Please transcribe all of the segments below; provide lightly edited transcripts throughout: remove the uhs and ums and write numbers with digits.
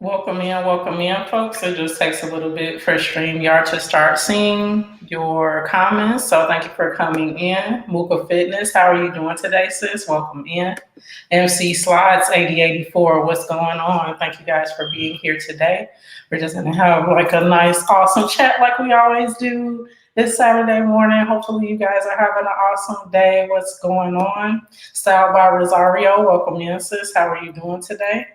Welcome in, folks. It just takes a little bit for StreamYard to start seeing your comments. So thank you for coming in. Muka Fitness, how are you doing today, sis? Welcome in. MC Slides 8084, what's going on? Thank you guys for being here today. We're just gonna have like a nice, awesome chat like we always do this Saturday morning. Hopefully you guys are having an awesome day. What's going on? Style by Rosario, welcome in, sis. How are you doing today?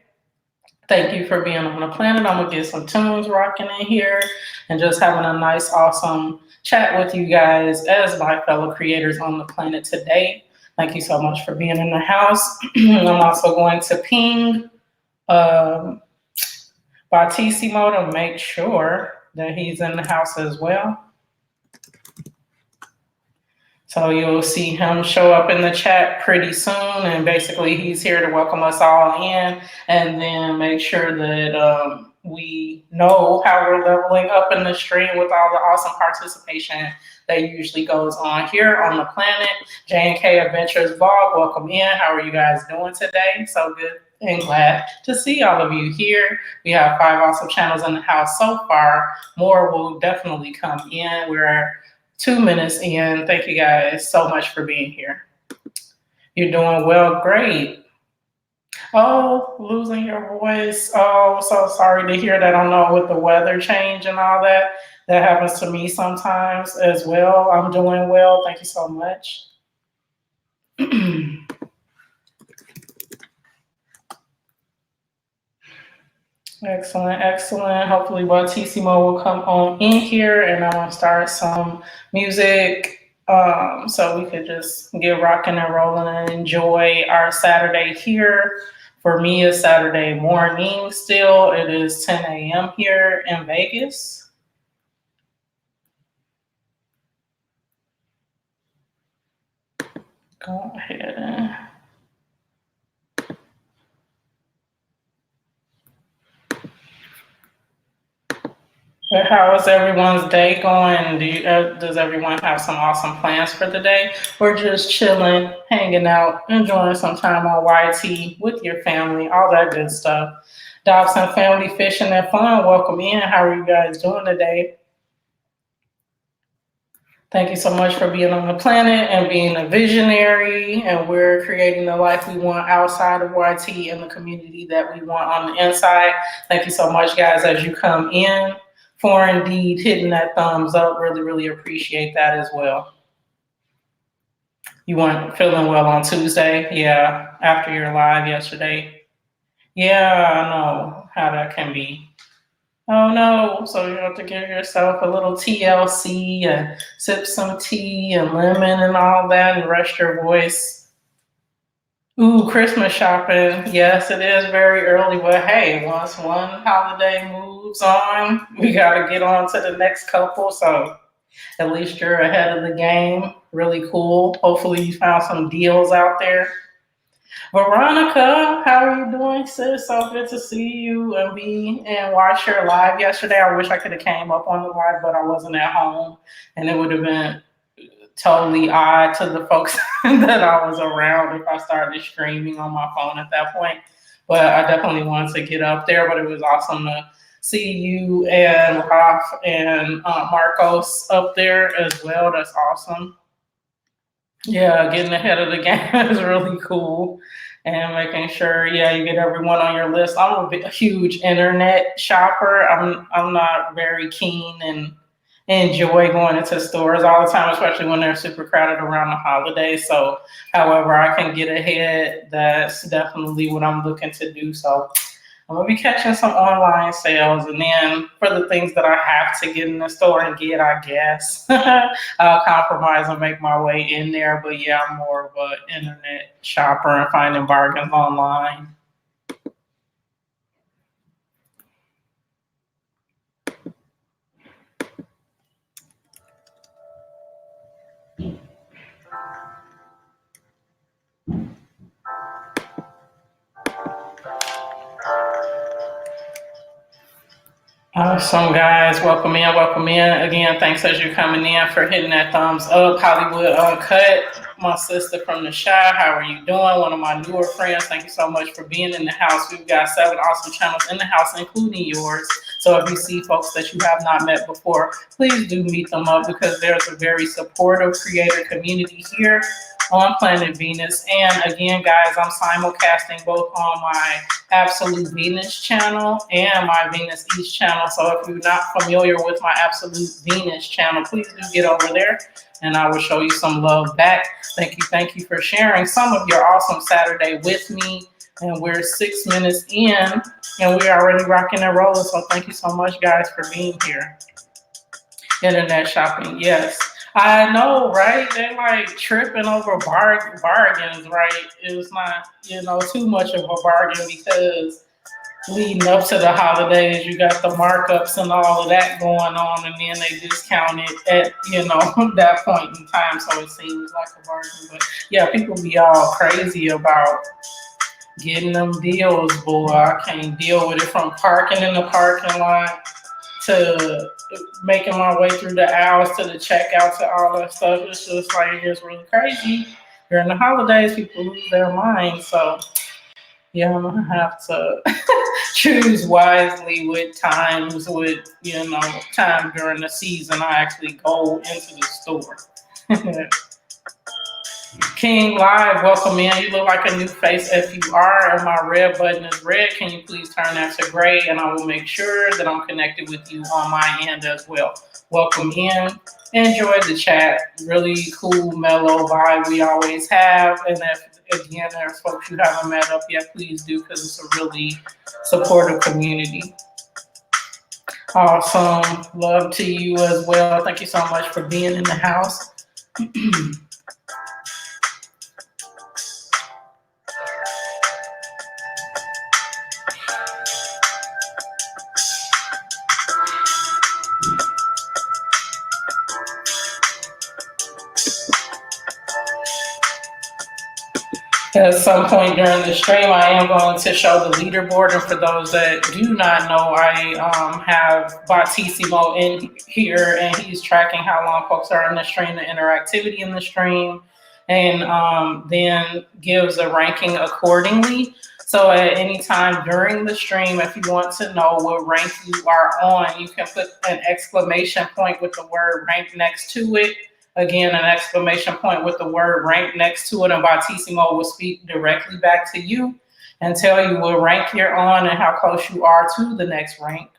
Thank you for being on the planet. I'm gonna get some tunes rocking in here and just having a nice, awesome chat with you guys as my fellow creators on the planet today. Thank you so much for being in the house. I'm also going to ping Batissimo to make sure that he's in the house as well. So you'll see him show up in the chat pretty soon, and basically he's here to welcome us all in and then make sure that we know how we're leveling up in the stream with all the awesome participation that usually goes on here on the planet. J&K Adventures Vlog, welcome in. How are you guys doing today? So good and glad to see all of you here. We have 5 awesome channels in the house so far. More will definitely come in. We're 2 minutes in. Thank you guys so much for being here. You're doing well, great. Oh, losing your voice. Oh, so sorry to hear that. I know with the weather change and all that, that happens to me sometimes as well. I'm doing well. Thank you so much. Excellent, excellent. Hopefully Batissimo will come on in here and I'm gonna start some music so we could just get rocking and rolling and enjoy our Saturday here. For me, it's Saturday morning still. It is 10 a.m. here in Vegas. Go ahead and how is everyone's day going? Does everyone have some awesome plans for the day? We're just chilling, hanging out, enjoying some time on YT with your family, all that good stuff. Dobson Family Fishing and Fun, welcome in. How are you guys doing today? Thank you so much for being on the planet and being a visionary. And we're creating the life we want outside of YT and the community that we want on the inside. Thank you so much, guys, as you come in. For indeed hitting that thumbs up. Really, really appreciate that as well. You weren't feeling well on Tuesday? Yeah, after your live yesterday. Yeah, I know how that can be. Oh no, so you have to give yourself a little TLC and sip some tea and lemon and all that and rest your voice. Ooh, Christmas shopping. Yes, it is very early, but hey, once one holiday moves on, we got to get on to the next couple. So at least you're ahead of the game. Really cool. Hopefully you found some deals out there. Veronica, how are you doing, sis? So good to see you and watch your live yesterday. I wish I could have came up on the live, but I wasn't at home, and it would have been totally odd to the folks that I was around if I started streaming on my phone at that point. But I definitely wanted to get up there, but it was awesome to see you and Ralph and Marcos up there as well. That's awesome. Yeah, getting ahead of the game is really cool. And making sure, yeah, you get everyone on your list. I'm a huge internet shopper. I'm not very keen and enjoy going into stores all the time, especially when they're super crowded around the holidays. So however I can get ahead, that's definitely what I'm looking to do. So I'm gonna be catching some online sales, and then for the things that I have to get in the store and get, I guess I'll compromise and make my way in there. But yeah, I'm more of an internet shopper and finding bargains online. Awesome, guys. Welcome in. Welcome in. Again, thanks as you're coming in for hitting that thumbs up. Hollywood Uncut. my sister from the Shy. How are you doing? One of my newer friends. Thank you so much for being in the house. We've got 7 awesome channels in the house, including yours. So if you see folks that you have not met before, please do meet them up because there's a very supportive creator community here on Planet Venus. And again, guys, I'm simulcasting both on my Absolute Venus channel and my Venus East channel. So if you're not familiar with my Absolute Venus channel, please do get over there and I will show you some love back. Thank you for sharing some of your awesome Saturday with me. And we're 6 minutes in and we're already rocking and rolling. So thank you so much, guys, for being here. Internet shopping, yes. I know, right? They're like tripping over bargains, right? It's not, too much of a bargain because leading up to the holidays, you got the markups and all of that going on, and then they discount it at, that point in time. So it seems like a bargain. But yeah, people be all crazy about getting them deals, boy. I can't deal with it, from parking in the parking lot to making my way through the aisles to the checkout to all that stuff. It's just like, it's really crazy. During the holidays, people lose their minds. So yeah, I'm gonna have to choose wisely with times, with, time during the season I actually go into the store. King Live, welcome in. You look like a new face if you are, and my red button is red. Can you please turn that to gray, and I will make sure that I'm connected with you on my end as well. Welcome in. Enjoy the chat. Really cool, mellow vibe we always have. And if, again, there's folks you haven't met up yet, please do, because it's a really supportive community. Awesome. Love to you as well. Thank you so much for being in the house. At some point during the stream, I am going to show the leaderboard. And for those that do not know, I have Batissimo in here, and he's tracking how long folks are in the stream, the interactivity in the stream, and then gives a ranking accordingly. So at any time during the stream, if you want to know what rank you are on, you can put an exclamation point with the word rank next to it. Again, an exclamation point with the word rank next to it, and Batissimo will speak directly back to you and tell you what rank you're on and how close you are to the next rank.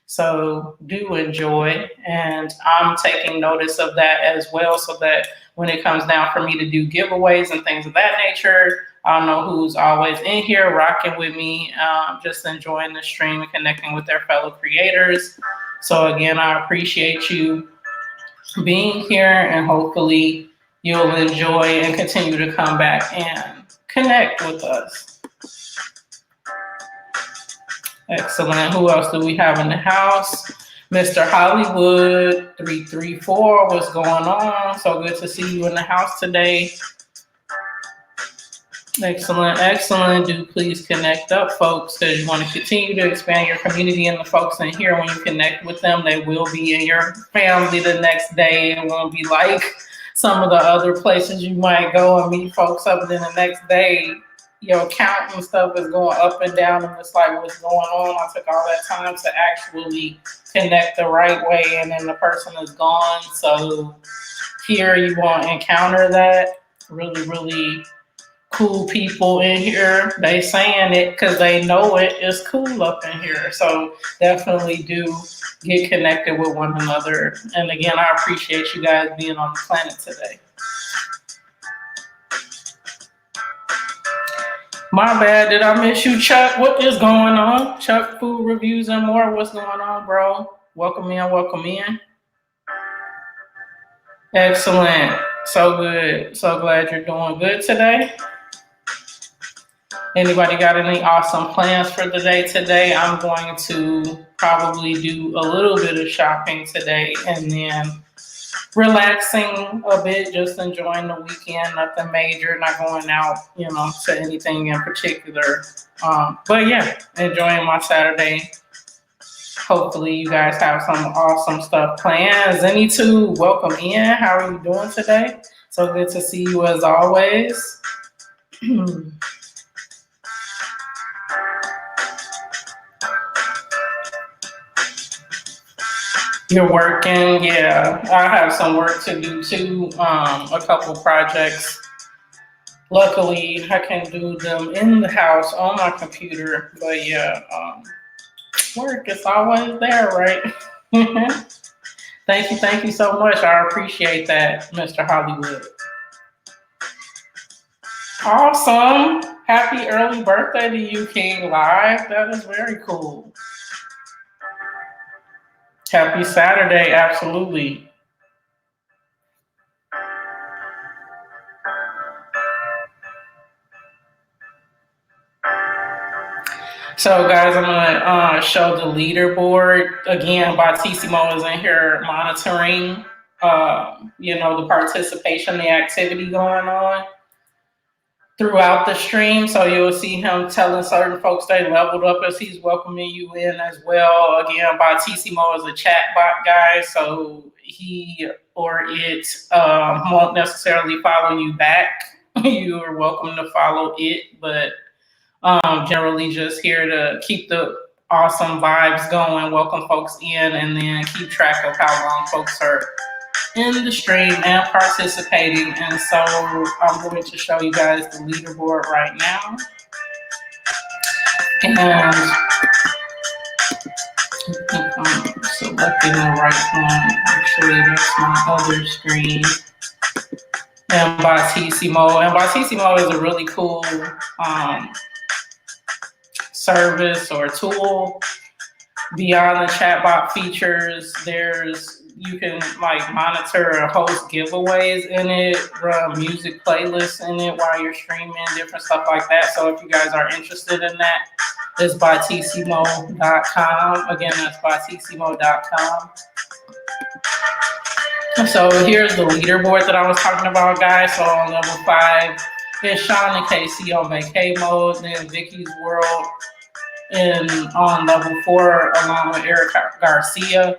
So do enjoy, and I'm taking notice of that as well, so that when it comes down for me to do giveaways and things of that nature, I'll know who's always in here rocking with me, just enjoying the stream and connecting with their fellow creators. So again, I appreciate you being here, and hopefully you'll enjoy and continue to come back and connect with us. Excellent. Who else do we have in the house? Mr. Hollywood 334, what's going on? So good to see you in the house today. Excellent, excellent. Do please connect up, folks, because you want to continue to expand your community, and the folks in here, when you connect with them, they will be in your family the next day. It won't be like some of the other places you might go and meet folks up, and then the next day, your count and stuff is going up and down, and it's like, what's going on? I took all that time to actually connect the right way, and then the person is gone. So here you won't encounter that. Really, really cool people in here. They saying it because they know it's cool up in here. So definitely do get connected with one another. And again, I appreciate you guys being on the planet today. My bad, did I miss you, Chuck? What is going on? Chuck, food reviews and more. What's going on, bro? Welcome in, welcome in. Excellent. So good. So glad you're doing good today. Anybody got any awesome plans for the day today? I'm going to probably do a little bit of shopping today and then relaxing a bit, just enjoying the weekend, nothing major, not going out, to anything in particular. But yeah, enjoying my Saturday. Hopefully you guys have some awesome stuff planned. Zenny2, welcome in. How are you doing today? So good to see you as always. You're working, yeah. I have some work to do too. A couple projects. Luckily, I can do them in the house on my computer. But yeah, work is always there, right? Thank you so much. I appreciate that, Mr. Hollywood. Awesome. Happy early birthday to you, King Live. That is very cool. Happy Saturday, absolutely. So, guys, I'm gonna show the leaderboard again. Batissimo is in here monitoring, the participation, the activity going on throughout the stream. So you'll see him telling certain folks they leveled up as he's welcoming you in as well. Again, Batissimo is a chat bot guy, so he or it won't necessarily follow you back. You are welcome to follow it, but generally just here to keep the awesome vibes going, welcome folks in, and then keep track of how long folks are in the stream and participating. And so I'm going to show you guys the leaderboard right now. And I think I'm selecting the right one. Actually, that's my other screen. And Batissimo. And Batissimo is a really cool service or tool. Beyond the chatbot features, you can like monitor and host giveaways in it, run music playlists in it while you're streaming, different stuff like that. So if you guys are interested in that, it's batissimo.com. Again, that's batissimo.com. So here's the leaderboard that I was talking about, guys. So on level 5, it's Sean and Casey on vacay mode, then Vicky's World on level 4 along with Eric Garcia.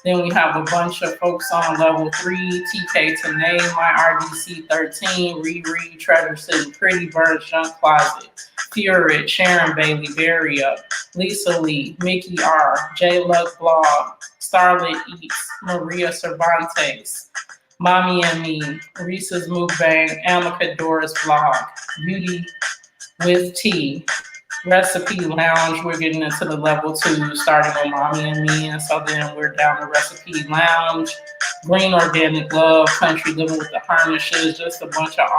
Then we have a bunch of folks on level 3, TK Tanae, My RDC 13, Riri, Treasure City, Pretty Bird, Junk Closet, Furit, Sharon Bailey, Barry Up, Lisa Lee, Mickey R, J Luck Blog, Starlit Eats, Maria Cervantes, Mommy and Me, Reese's Mukbang, Amika Doris Vlog, Beauty with T, Recipe Lounge. We're getting into the level 2, starting with Mommy and Me, and so then we're down to Recipe Lounge, Green Organic Love, Country Living with the Harnishes, just a bunch of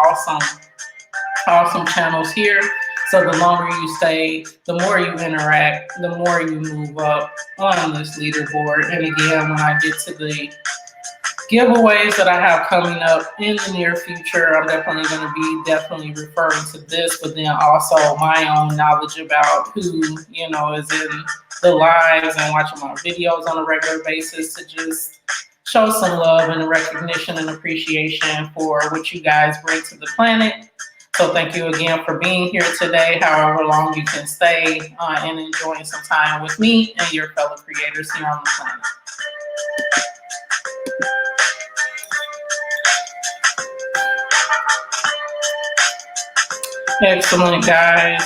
awesome channels here. So the longer you stay, the more you interact, the more you move up on this leaderboard. And again, when I get to the giveaways that I have coming up in the near future, I'm definitely going to be referring to this, but then also my own knowledge about who, is in the lives and watching my videos on a regular basis to just show some love and recognition and appreciation for what you guys bring to the planet. So thank you again for being here today, however long you can stay and enjoying some time with me and your fellow creators here on the planet. Excellent, guys.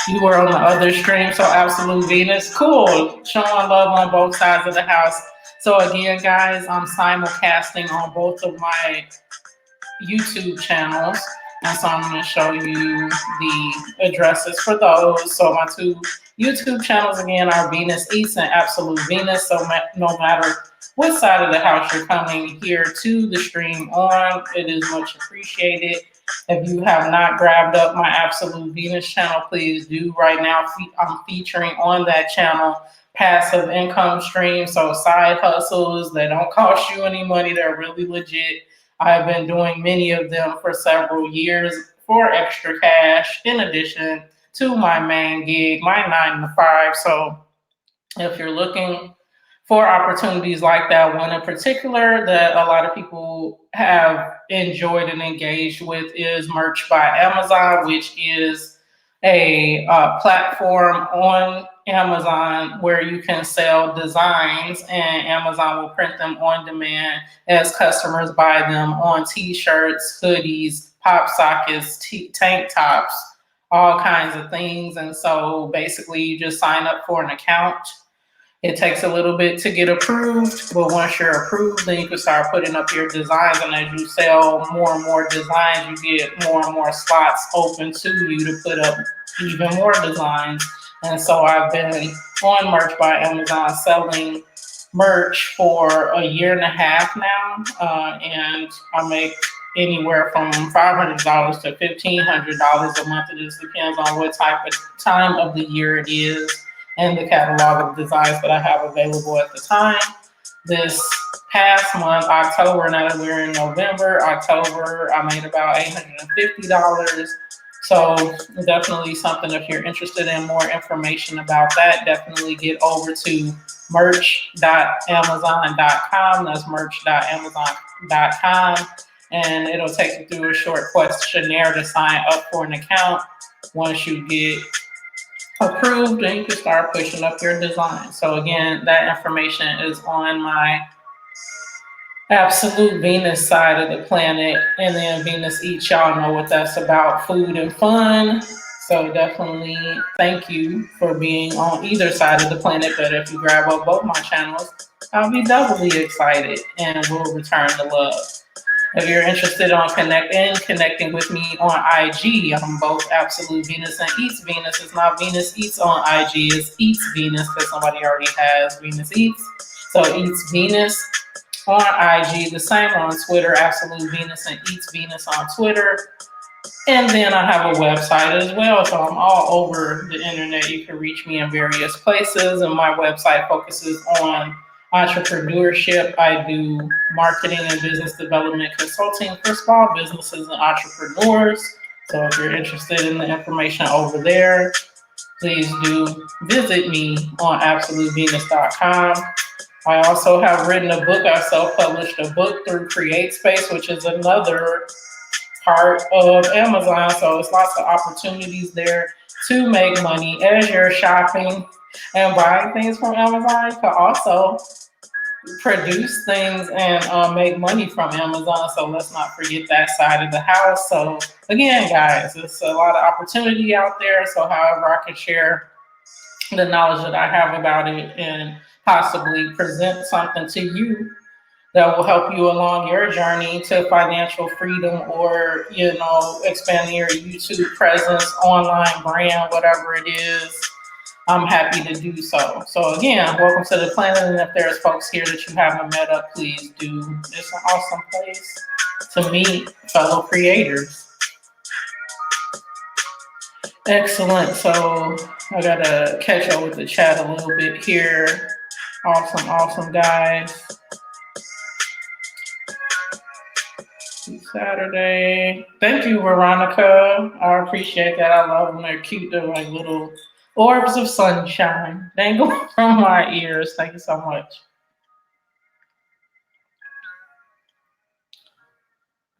You were on the other stream, so Absolute Venus. Cool. Showing love on both sides of the house. So again, guys, I'm simulcasting on both of my YouTube channels. And so I'm going to show you the addresses for those. So my 2 YouTube channels, again, are Venus Eats and Absolute Venus. So no matter what side of the house you're coming here to the stream on, it is much appreciated. If you have not grabbed up my Absolute Venus channel, please do right now. I'm featuring on that channel passive income streams, so side hustles that don't cost you any money. They're really legit. I've been doing many of them for several years for extra cash in addition to my main gig, my 9 to 5. So if you're looking for opportunities like that, one in particular that a lot of people have enjoyed and engaged with is Merch by Amazon, which is a platform on Amazon where you can sell designs, and Amazon will print them on demand as customers buy them on t-shirts, hoodies, pop sockets, tank tops, all kinds of things. And so basically you just sign up for an account. It takes a little bit to get approved, but once you're approved, then you can start putting up your designs. And as you sell more and more designs, you get more and more slots open to you to put up even more designs. And so I've been on Merch by Amazon selling merch for a year and a half now, and I make anywhere from $500 to $1,500 a month. It just depends on what type of time of the year it is and the catalog of designs that I have available at the time. This past month, October, now that we're in November, October, I made about $850. So definitely something, if you're interested in more information about that, definitely get over to merch.amazon.com. That's merch.amazon.com. And it'll take you through a short questionnaire to sign up for an account. Once you get approved, and you can start pushing up your design. So again, that information is on my Absolute Venus side of the planet. And then Venus Eats, y'all know what that's about, food and fun. So definitely thank you for being on either side of the planet. But if you grab up both my channels, I'll be doubly excited and we'll return the love. If you're interested in connecting with me on IG, I'm both Absolute Venus and Eats Venus. It's not Venus Eats on IG, it's Eats Venus, because somebody already has Venus Eats. So Eats Venus on IG, the same on Twitter, Absolute Venus and Eats Venus on Twitter. And then I have a website as well, so I'm all over the internet. You can reach me in various places, and my website focuses on entrepreneurship. I do marketing and business development consulting for small businesses and entrepreneurs. So if you're interested in the information over there, please do visit me on absolutevenus.com. I also have written a book. I self-published a book through CreateSpace, which is another part of Amazon. So it's lots of opportunities there to make money as you're shopping and buying things from Amazon. You can also produce things and make money from Amazon. So let's not forget that side of the house. So again, guys, it's a lot of opportunity out there. So however I can share the knowledge that I have about it and possibly present something to you that will help you along your journey to financial freedom, or, you know, expanding your YouTube presence, online brand, whatever it is, I'm happy to do so. So again, welcome to the planet. And if there's folks here that you haven't met up, please do. It's an awesome place to meet fellow creators. Excellent. So I gotta catch up with the chat a little bit here. Awesome, guys. Saturday. Thank you, Veronica. I appreciate that. I love them. They're cute. They're like little orbs of sunshine dangling from my ears. Thank you so much.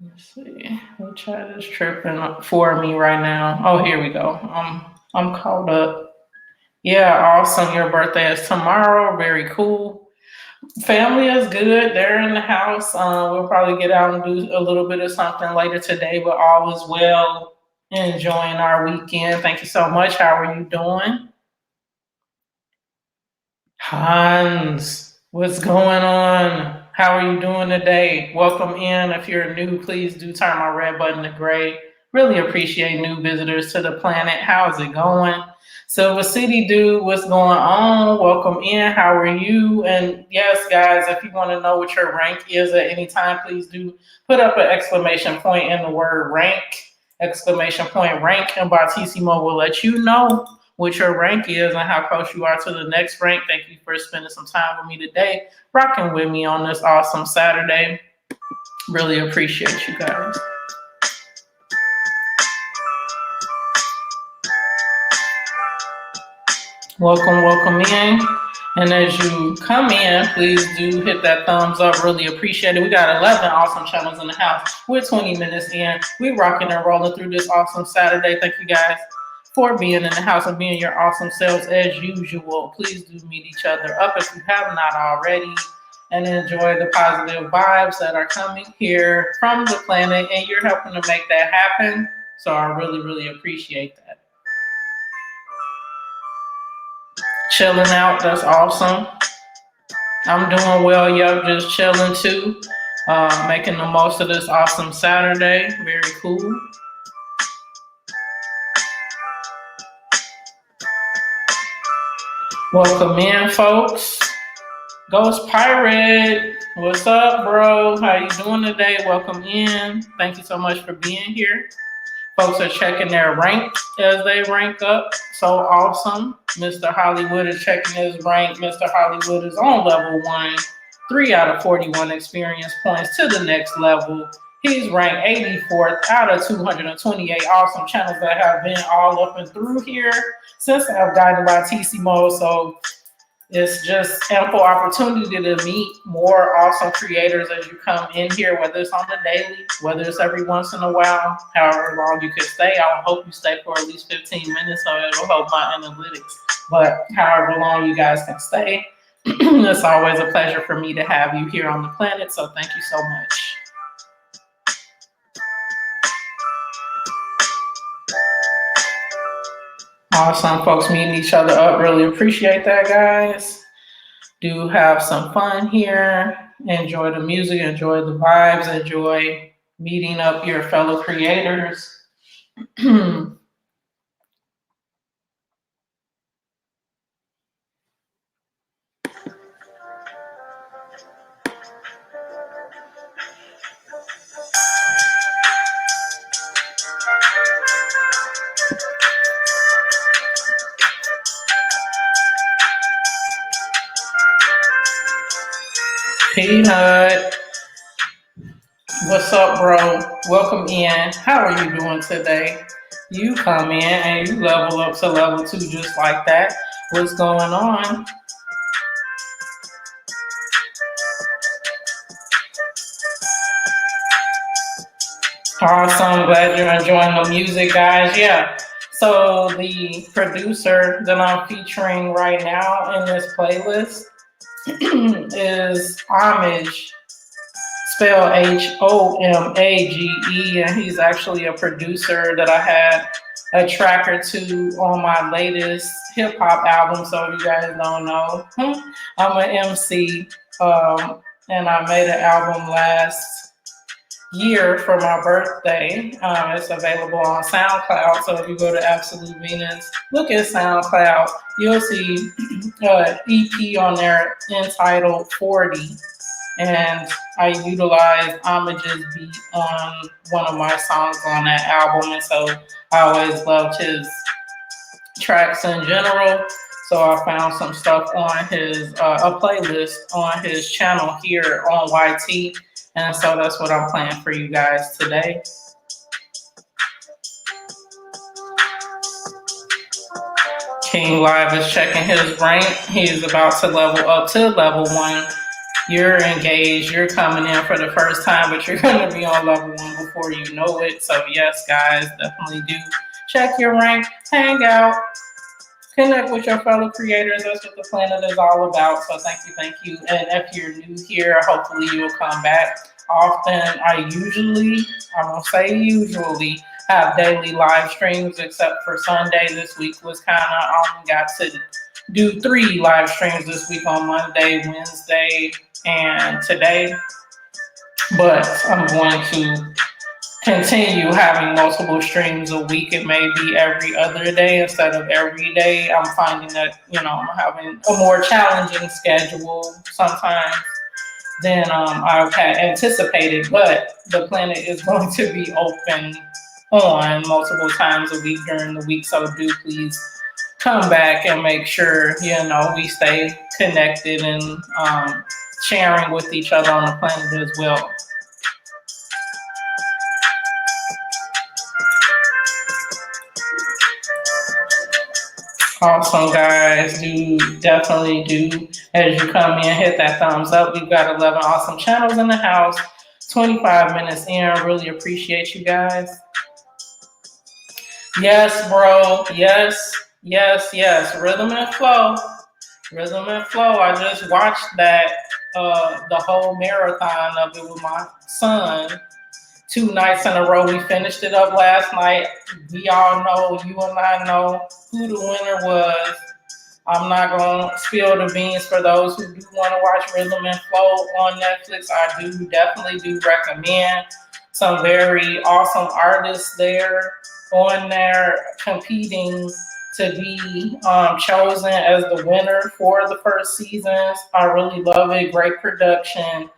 Let's see. The chat is tripping for me right now. Oh, here we go. I'm caught up. Yeah, awesome. Your birthday is tomorrow. Very cool. Family is good. They're in the house. We'll probably get out and do a little bit of something later today, but all is well. Enjoying our weekend. Thank you so much. How are you doing? Hans, what's going on? How are you doing today? Welcome in. If you're new, please do turn my red button to gray. Really appreciate new visitors to the planet. How's it going? Silver City dude, what's going on? Welcome in. How are you? And yes, guys, if you want to know what your rank is at any time, please do put up an exclamation point in the word rank, exclamation point rank, and Batissimo will let you know what your rank is and how close you are to the next rank. Thank you for spending some time with me today, rocking with me on this awesome Saturday. Really appreciate you guys. Welcome in. And as you come in, please do hit that thumbs up. Really appreciate it. We got 11 awesome channels in the house. We're 20 minutes in. We're rocking and rolling through this awesome Saturday. Thank you guys for being in the house and being your awesome selves as usual. Please do meet each other up if you have not already and enjoy the positive vibes that are coming here from the planet. And you're helping to make that happen. So I really, really appreciate that. Chilling out, that's awesome. I'm doing well, yup, just chilling too. Making the most of this awesome Saturday. Very cool. Welcome in, folks. Ghost Pirate, what's up, bro? How you doing today? Welcome in. Thank you so much for being here. Folks are checking their rank as they rank up. So awesome. Mr. Hollywood is checking his rank. Mr. Hollywood is on level 1. 3 out of 41 experience points to the next level. He's ranked 84th out of 228 awesome channels that have been all up and through here since I've guided by TC Mode. So it's just ample opportunity to meet more awesome creators as you come in here, whether it's on the daily, whether it's every once in a while, however long you can stay. I hope you stay for at least 15 minutes, so it'll help my analytics. But however long you guys can stay, it's always a pleasure for me to have you here on the planet, so thank you so much. Awesome, folks meeting each other up. Really appreciate that, guys. Do have some fun here. Enjoy the music, enjoy the vibes, enjoy meeting up your fellow creators. Peanut, what's up, bro? Welcome in. How are you doing today? You come in and you level up to level 2 just like that. What's going on? Awesome. Glad you're enjoying the music, guys. Yeah. So the producer that I'm featuring right now in this playlist is Homage, spelled Homage, and he's actually a producer that I had a track or two on my latest hip hop album. So if you guys don't know, I'm an MC, and I made an album last year for my birthday. It's available on SoundCloud. So if you go to Absolute Venus, look at SoundCloud, you'll see an EP on there entitled 40. And I utilized Homage's beat on one of my songs on that album. And so I always loved his tracks in general. So I found some stuff on his, a playlist on his channel here on YT. And so that's what I'm playing for you guys today. King Live is checking his rank. He's about to level up to level 1. You're engaged. You're coming in for the first time, but you're going to be on level 1 before you know it. So yes, guys, definitely do check your rank, hang out, connect with your fellow creators. That's what the planet is all about. So thank you. And if you're new here, hopefully you'll come back often. I usually have daily live streams, except for Sunday. This week was kind of, I only got to do 3 live streams this week on Monday, Wednesday, and today. But I'm going to continue having multiple streams a week. It may be every other day instead of every day. I'm finding that, I'm having a more challenging schedule sometimes than I've had anticipated, but the planet is going to be open on multiple times a week during the week. So do please come back and make sure, we stay connected and sharing with each other on the planet as well. Awesome, guys. Definitely do, as you come in, hit that thumbs up. We've got 11 awesome channels in the house, 25 minutes in. Really appreciate you guys. Yes, bro. Yes, yes, yes. Rhythm and flow. Rhythm and flow. I just watched that the whole marathon of it with my son 2 nights in a row. We finished it up last night. We all know, you and I know who the winner was. I'm not going to spill the beans for those who do want to watch Rhythm and Flow on Netflix. I do definitely do recommend some very awesome artists there on there competing to be chosen as the winner for the first seasons. I really love it. Great production.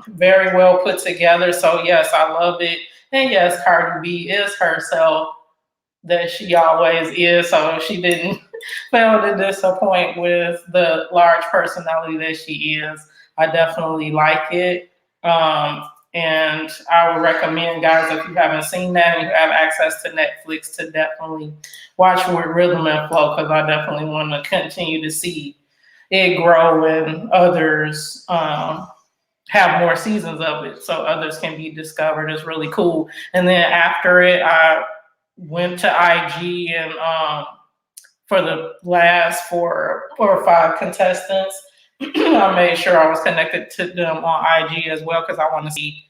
Very well put together. So, yes, I love it. And yes, Cardi B is herself that she always is. So she didn't fail to disappoint with the large personality that she is. I definitely like it. And I would recommend, guys, if you haven't seen that and you have access to Netflix, to definitely watch with Rhythm and Flow, because I definitely want to continue to see it grow and others have more seasons of it so others can be discovered. It's really cool. And then after it, I went to IG and for the last 4 or 5 contestants, I made sure I was connected to them on IG as well because I want to see,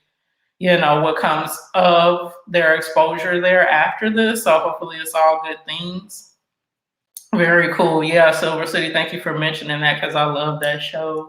what comes of their exposure there after this. So hopefully it's all good things. Very cool. Yeah, Silver City, thank you for mentioning that because I love that show.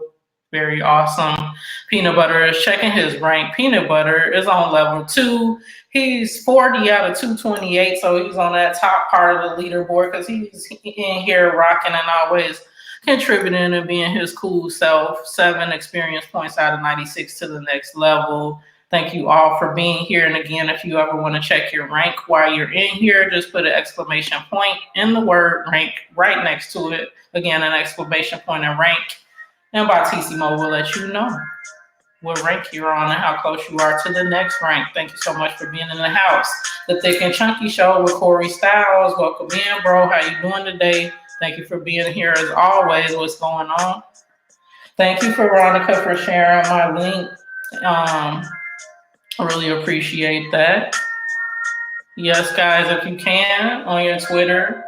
Very awesome. Peanut Butter is checking his rank. Peanut Butter is on level 2. He's 40 out of 228, so he's on that top part of the leaderboard because he's in here rocking and always contributing and being his cool self. 7 experience points out of 96 to the next level. Thank you all for being here. And again, if you ever want to check your rank while you're in here, just put an exclamation point in the word rank right next to it. Again, an exclamation point and rank. And Batissimo will let you know what rank you're on and how close you are to the next rank. Thank you so much for being in the house. The Thick and Chunky Show with Corey Styles. Welcome in, bro. How you doing today? Thank you for being here as always. What's going on? Thank you, Veronica, for sharing my link. I really appreciate that. Yes, guys, if you can, on your Twitter,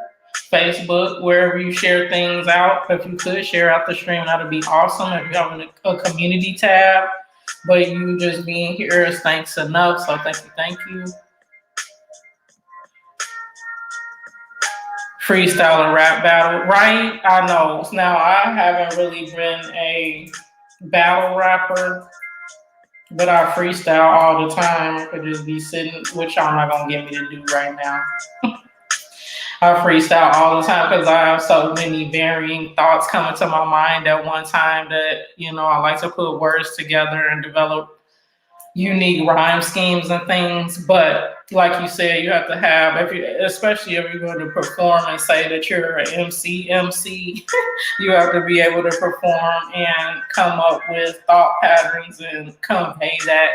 Facebook, wherever you share things out, if you could share out the stream, that'd be awesome. If you have a community tab, but you just being here is thanks enough. So thank you. Freestyle and rap battle, right? I know. Now, I haven't really been a battle rapper, but I freestyle all the time. I could just be sitting, which y'all not gonna get me to do right now. I freestyle all the time because I have so many varying thoughts coming to my mind at one time that, I like to put words together and develop unique rhyme schemes and things. But like you said, you have to have, especially if you're going to perform and say that you're an MC, you have to be able to perform and come up with thought patterns and convey that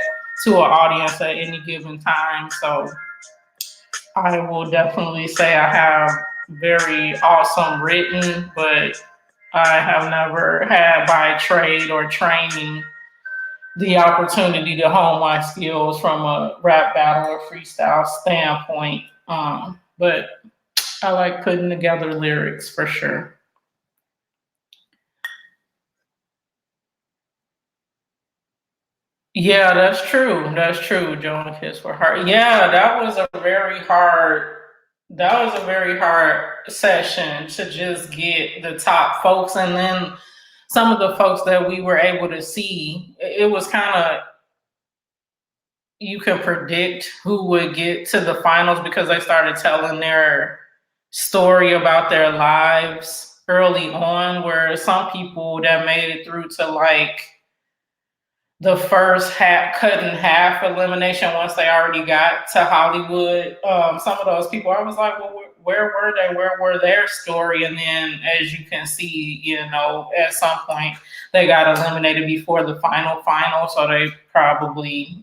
to an audience at any given time. So I will definitely say I have very awesome written, but I have never had by trade or training the opportunity to hone my skills from a rap battle or freestyle standpoint. But I like putting together lyrics for sure. Yeah, that's true. That's true. Joan Kiss for Heart. Yeah, that was a very hard. That was a very hard session to just get the top folks, and then some of the folks that we were able to see. It was kind of, you can predict who would get to the finals because they started telling their story about their lives early on, where some people that made it through to like the first cut in half elimination once they already got to Hollywood. Some of those people, I was like, well, where were they? Where were their story? And then, as you can see, at some point they got eliminated before the final. So they probably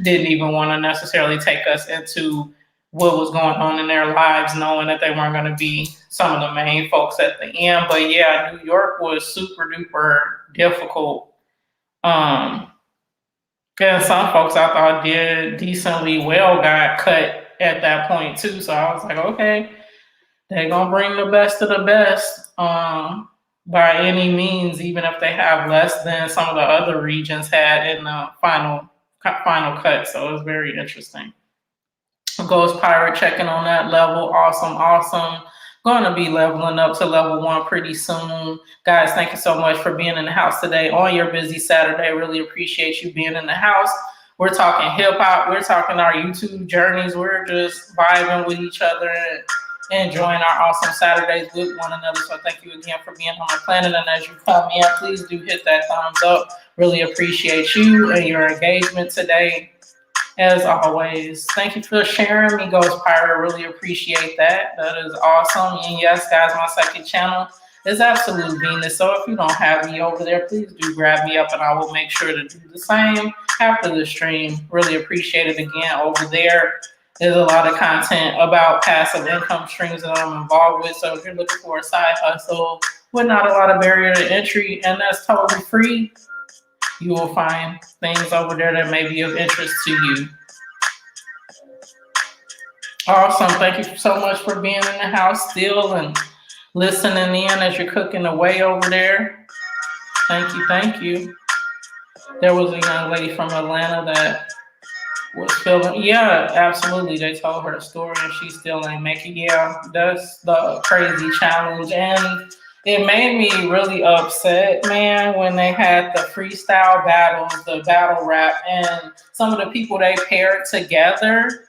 didn't even want to necessarily take us into what was going on in their lives, knowing that they weren't going to be some of the main folks at the end. But yeah, New York was super duper difficult. And some folks I thought did decently well got cut at that point too. So I was like, okay, they're gonna bring the best of the best. By any means, even if they have less than some of the other regions had in the final cut. So it was very interesting. Ghost Pirate checking on that level. Awesome, awesome. Going to be leveling up to level 1 pretty soon. Guys, thank you so much for being in the house today on your busy Saturday. Really appreciate you being in the house. We're talking hip hop. We're talking our YouTube journeys. We're just vibing with each other and enjoying our awesome Saturdays with one another. So thank you again for being on the planet. And as you come in, please do hit that thumbs up. Really appreciate you and your engagement today. As always, thank you for sharing me, Ghost Pirate. Really appreciate that. That is awesome. And yes, guys, my second channel is Absolute Venus. So if you don't have me over there, please do grab me up and I will make sure to do the same after the stream. Really appreciate it again over there. There's a lot of content about passive income streams that I'm involved with. So if you're looking for a side hustle with not a lot of barrier to entry and that's totally free, you will find things over there that may be of interest to you. Awesome. Thank you so much for being in the house still and listening in as you're cooking away over there. Thank you. Thank you. There was a young lady from Atlanta that was feeling, yeah, absolutely. They told her a story and she still ain't making it. Yeah, that's the crazy challenge. And it made me really upset, man, when they had the freestyle battles, the battle rap, and some of the people they paired together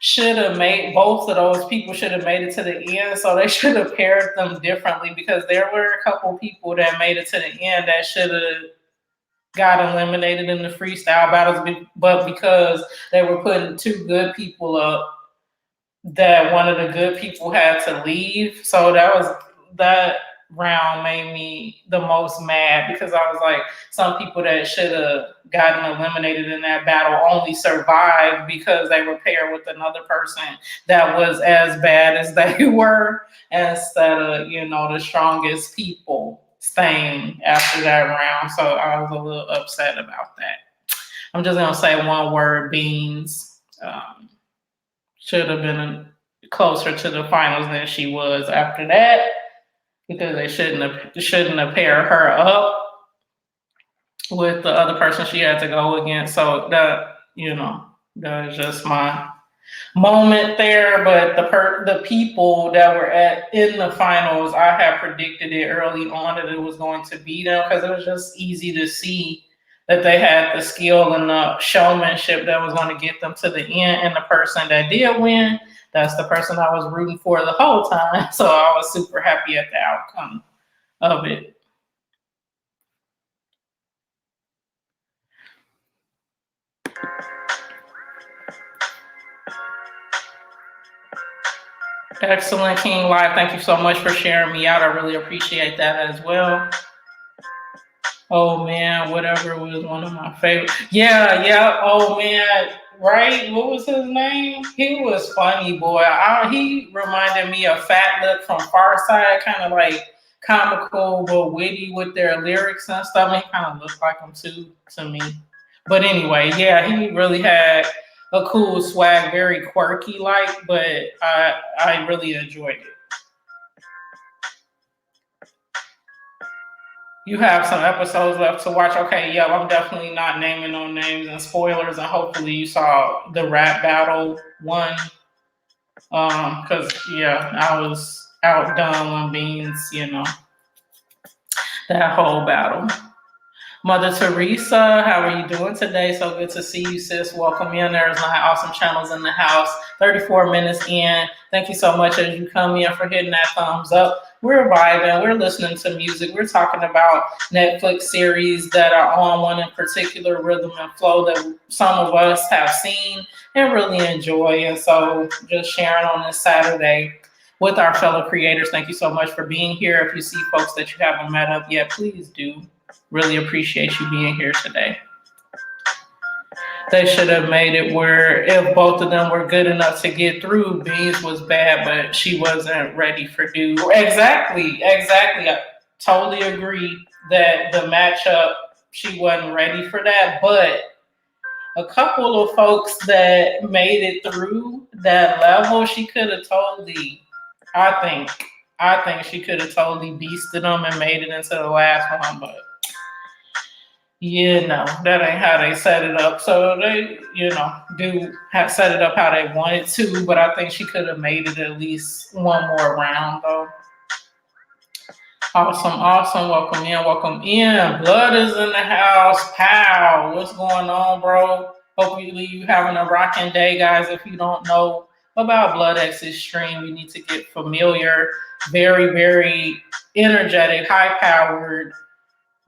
should have made, both of those people should have made it to the end. So they should have paired them differently because there were a couple people that made it to the end that should have got eliminated in the freestyle battles, but because they were putting two good people up, that one of the good people had to leave. So that round made me the most mad because I was like, some people that should have gotten eliminated in that battle only survived because they were paired with another person that was as bad as they were, instead of, the strongest people staying after that round. So I was a little upset about that. I'm just gonna say one word: beans. Should have been closer to the finals than she was after that, because they shouldn't have paired her up with the other person she had to go against. So that that was just my moment there. But the people that were in the finals, I had predicted it early on that it was going to be them because it was just easy to see that they had the skill and the showmanship that was going to get them to the end. And the person that did win, that's the person I was rooting for the whole time. So I was super happy at the outcome of it. Excellent, King Live. Thank you so much for sharing me out. I really appreciate that as well. Oh man, whatever was one of my favorites. Yeah. Oh man, right? What was his name? He was funny, boy. He reminded me of Fat Lip from Far Side, kind of like comical but witty with their lyrics and stuff. He kind of looked like him too to me. But anyway, yeah, he really had a cool swag, very quirky like, but I really enjoyed it. You have some episodes left to watch. Okay, yeah, I'm definitely not naming no names and spoilers, and hopefully you saw the rap battle one. Because I was outdone on Beans, that whole battle. Mother Teresa, how are you doing today? So good to see you, sis. Welcome in. There's 9 awesome channels in the house. 34 minutes in. Thank you so much as you come in for hitting that thumbs up. We're vibing. We're listening to music. We're talking about Netflix series that are on one in particular, Rhythm and Flow, that some of us have seen and really enjoy. And so just sharing on this Saturday with our fellow creators. Thank you so much for being here. If you see folks that you haven't met up yet, please do. Really appreciate you being here today. They should have made it where if both of them were good enough to get through, Beans was bad, but she wasn't ready for Dude. Exactly. I totally agree that the matchup, she wasn't ready for that. But a couple of folks that made it through that level, she could have totally, I think she could have totally beasted them and made it into the last one, but yeah, no, that ain't how they set it up. So they, do have set it up how they wanted to, but I think she could have made it at least one more round though. Awesome, awesome. Welcome in, welcome in. Blood is in the house. Pow. What's going on, bro? Hopefully you having a rocking day, guys. If you don't know about Blood X's stream, you need to get familiar. Very, very energetic, high-powered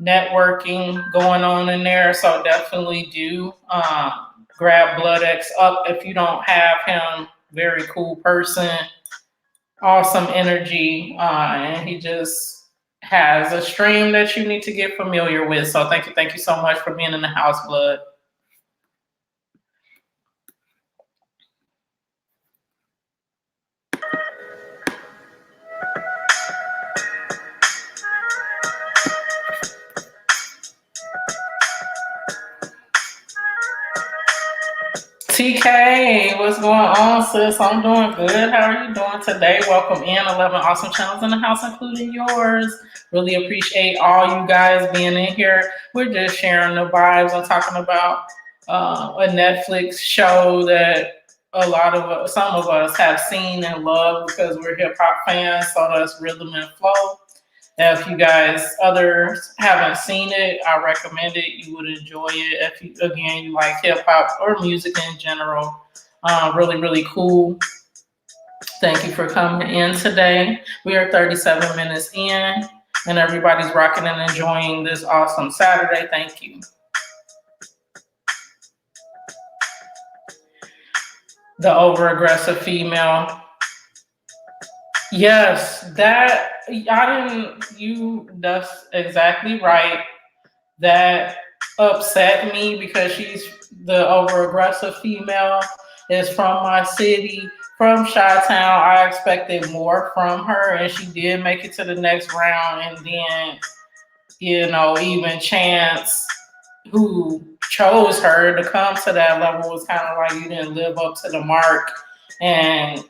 networking going on in there. So definitely do grab Blood X up if you don't have him. Very cool person. Awesome energy. And he just has a stream that you need to get familiar with. So thank you so much for being in the house, Blood. TK, what's going on, sis? I'm doing good. How are you doing today? Welcome in. 11 awesome channels in the house, including yours. Really appreciate all you guys being in here. We're just sharing the vibes and talking about a Netflix show that some of us have seen and loved because we're hip hop fans. So that's Rhythm and Flow. If you guys others haven't seen it, I recommend it. You would enjoy it if you like hip hop or music in general. Really, really cool. Thank you for coming in today. We are 37 minutes in, and everybody's rocking and enjoying this awesome Saturday. Thank you. The over-aggressive female. Yes, that's exactly right. That upset me because she's the over-aggressive female, is from my city, from Chi-Town. I expected more from her, and she did make it to the next round. And then, even Chance, who chose her to come to that level, was kind of like, you didn't live up to the mark. And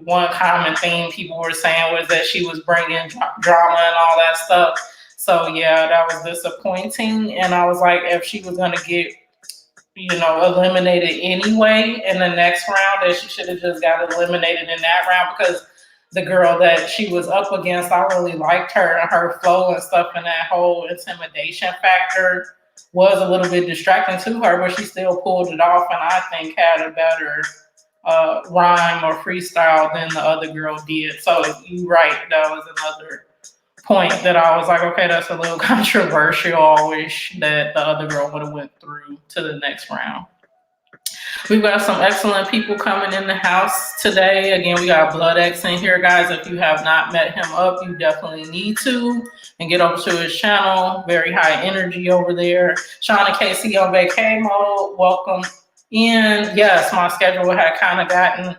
one common theme people were saying was that she was bringing drama and all that stuff. So yeah, that was disappointing. And I was like, if she was gonna get, eliminated anyway in the next round, that she should have just got eliminated in that round, because the girl that she was up against, I really liked her and her flow and stuff, and that whole intimidation factor was a little bit distracting to her, but she still pulled it off, and I think had a better rhyme or freestyle than the other girl did. So you're right, that was another point that I was like, okay, that's a little controversial. I wish that the other girl would have went through to the next round. We've got some excellent people coming in the house today. Again, we got Blood X in here, guys. If you have not met him up, you definitely need to. And get over to his channel. Very high energy over there. Shauna Casey on vacay mode. Welcome in. Yes, my schedule had kind of gotten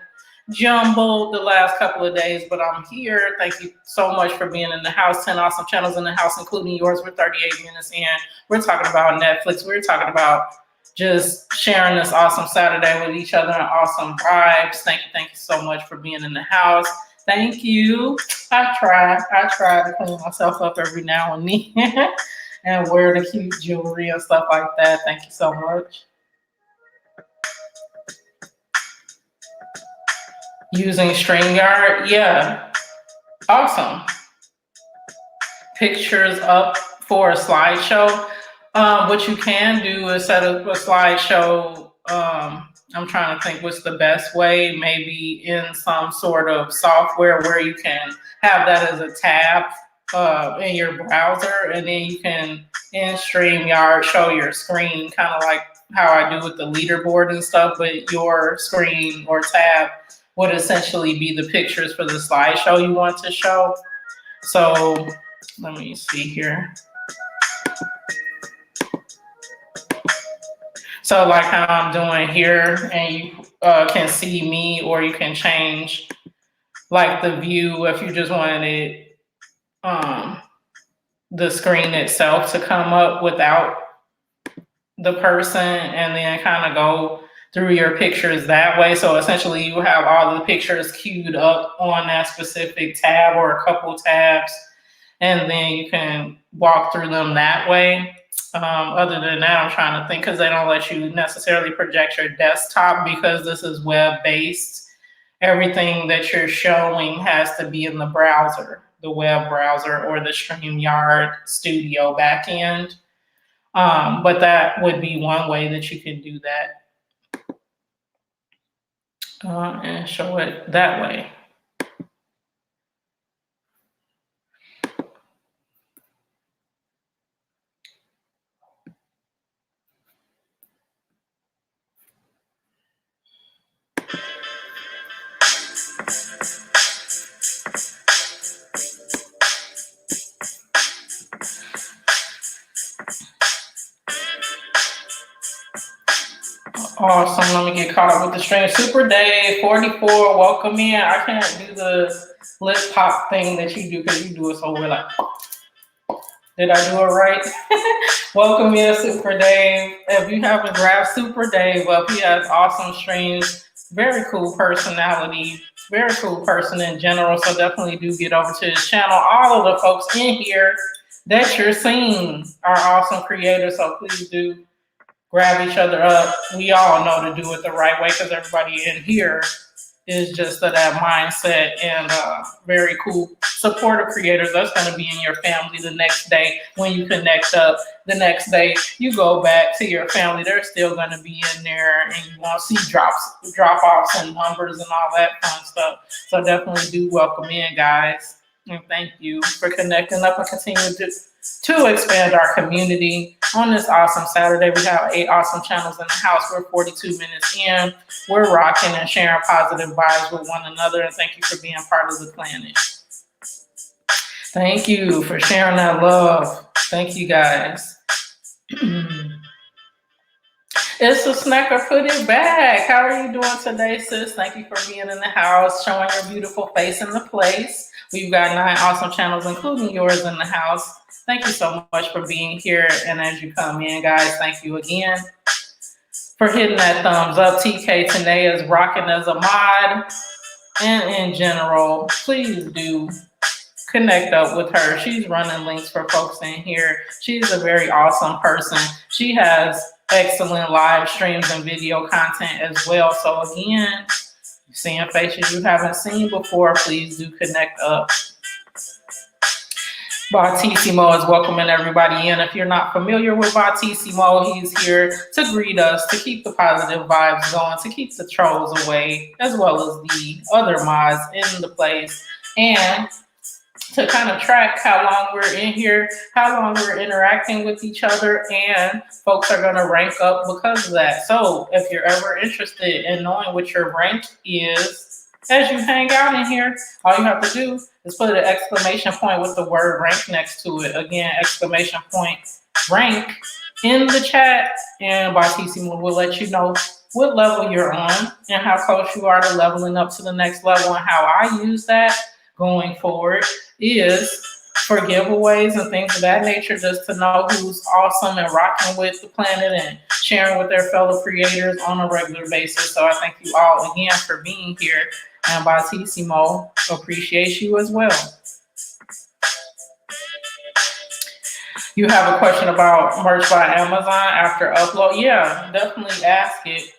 jumbled the last couple of days, but I'm here. Thank you so much for being in the house. 10 awesome channels in the house, including yours. We're 38 minutes in. We're talking about Netflix. We're talking about just sharing this awesome Saturday with each other and awesome vibes. Thank you so much for being in the house. Thank you. I try to clean myself up every now and then and wear the cute jewelry and stuff like that. Thank you so much. Using StreamYard, yeah, awesome. Pictures up for a slideshow. What you can do is set up a slideshow. I'm trying to think what's the best way, maybe in some sort of software where you can have that as a tab in your browser, and then you can in StreamYard show your screen, kind of like how I do with the leaderboard and stuff, but your screen or tab would essentially be the pictures for the slideshow you want to show. So let me see here. So like how I'm doing here, and you can see me, or you can change like the view if you just wanted the screen itself to come up without the person, and then kind of go through your pictures that way. So essentially you have all the pictures queued up on that specific tab or a couple tabs, and then you can walk through them that way. Other than that, I'm trying to think, because they don't let you necessarily project your desktop because this is web-based. Everything that you're showing has to be in the browser, the web browser or the StreamYard Studio backend. But that would be one way that you can do that and show it that way. Awesome. Let me get caught up with the stream. Super Dave 44, welcome in. I can't do the lip pop thing that you do because you do it so well. Like, did I do it right? Welcome in, Super Dave. If you haven't grabbed Super Dave up, he has awesome streams. Very cool personality. Very cool person in general. So definitely do get over to his channel. All of the folks in here that you're seeing are awesome creators. So please do grab each other up. We all know to do it the right way because everybody in here is just of that mindset, and very cool supportive creators. That's going to be in your family the next day when you connect up. The next day you go back to your family, they're still going to be in there, and you won't see drop-offs and numbers and all that fun stuff. So definitely do welcome in, guys, and thank you for connecting up and continue to expand our community. On this awesome Saturday, we have 8 awesome channels in the house. We're 42 minutes in. We're rocking and sharing positive vibes with one another. And thank you for being part of the planet. Thank you for sharing that love. Thank you, guys. It's a snacker. Put it back. How are you doing today, sis? Thank you for being in the house, showing your beautiful face in the place. We've got 9 awesome channels, including yours, in the house. Thank you so much for being here. And as you come in, guys, thank you again for hitting that thumbs up. TK Tanae is rocking as a mod. And in general, please do connect up with her. She's running links for folks in here. She's a very awesome person. She has excellent live streams and video content as well. So again, seeing faces you haven't seen before, please do connect up. Bautissimo is welcoming everybody in. If you're not familiar with Bautissimo, he's here to greet us, to keep the positive vibes going, to keep the trolls away, as well as the other mods in the place, and to kind of track how long we're in here, how long we're interacting with each other, and folks are going to rank up because of that. So if you're ever interested in knowing what your rank is as you hang out in here, all you have to do is put an exclamation point with the word rank next to it. Again, exclamation point rank in the chat, and Bautissimo will let you know what level you're on and how close you are to leveling up to the next level. And how I use that going forward is for giveaways and things of that nature, just to know who's awesome and rocking with the planet and sharing with their fellow creators on a regular basis. So I thank you all again for being here, and Bautissimo appreciates you as well. You have a question about merch by Amazon after upload? Yeah, definitely ask it.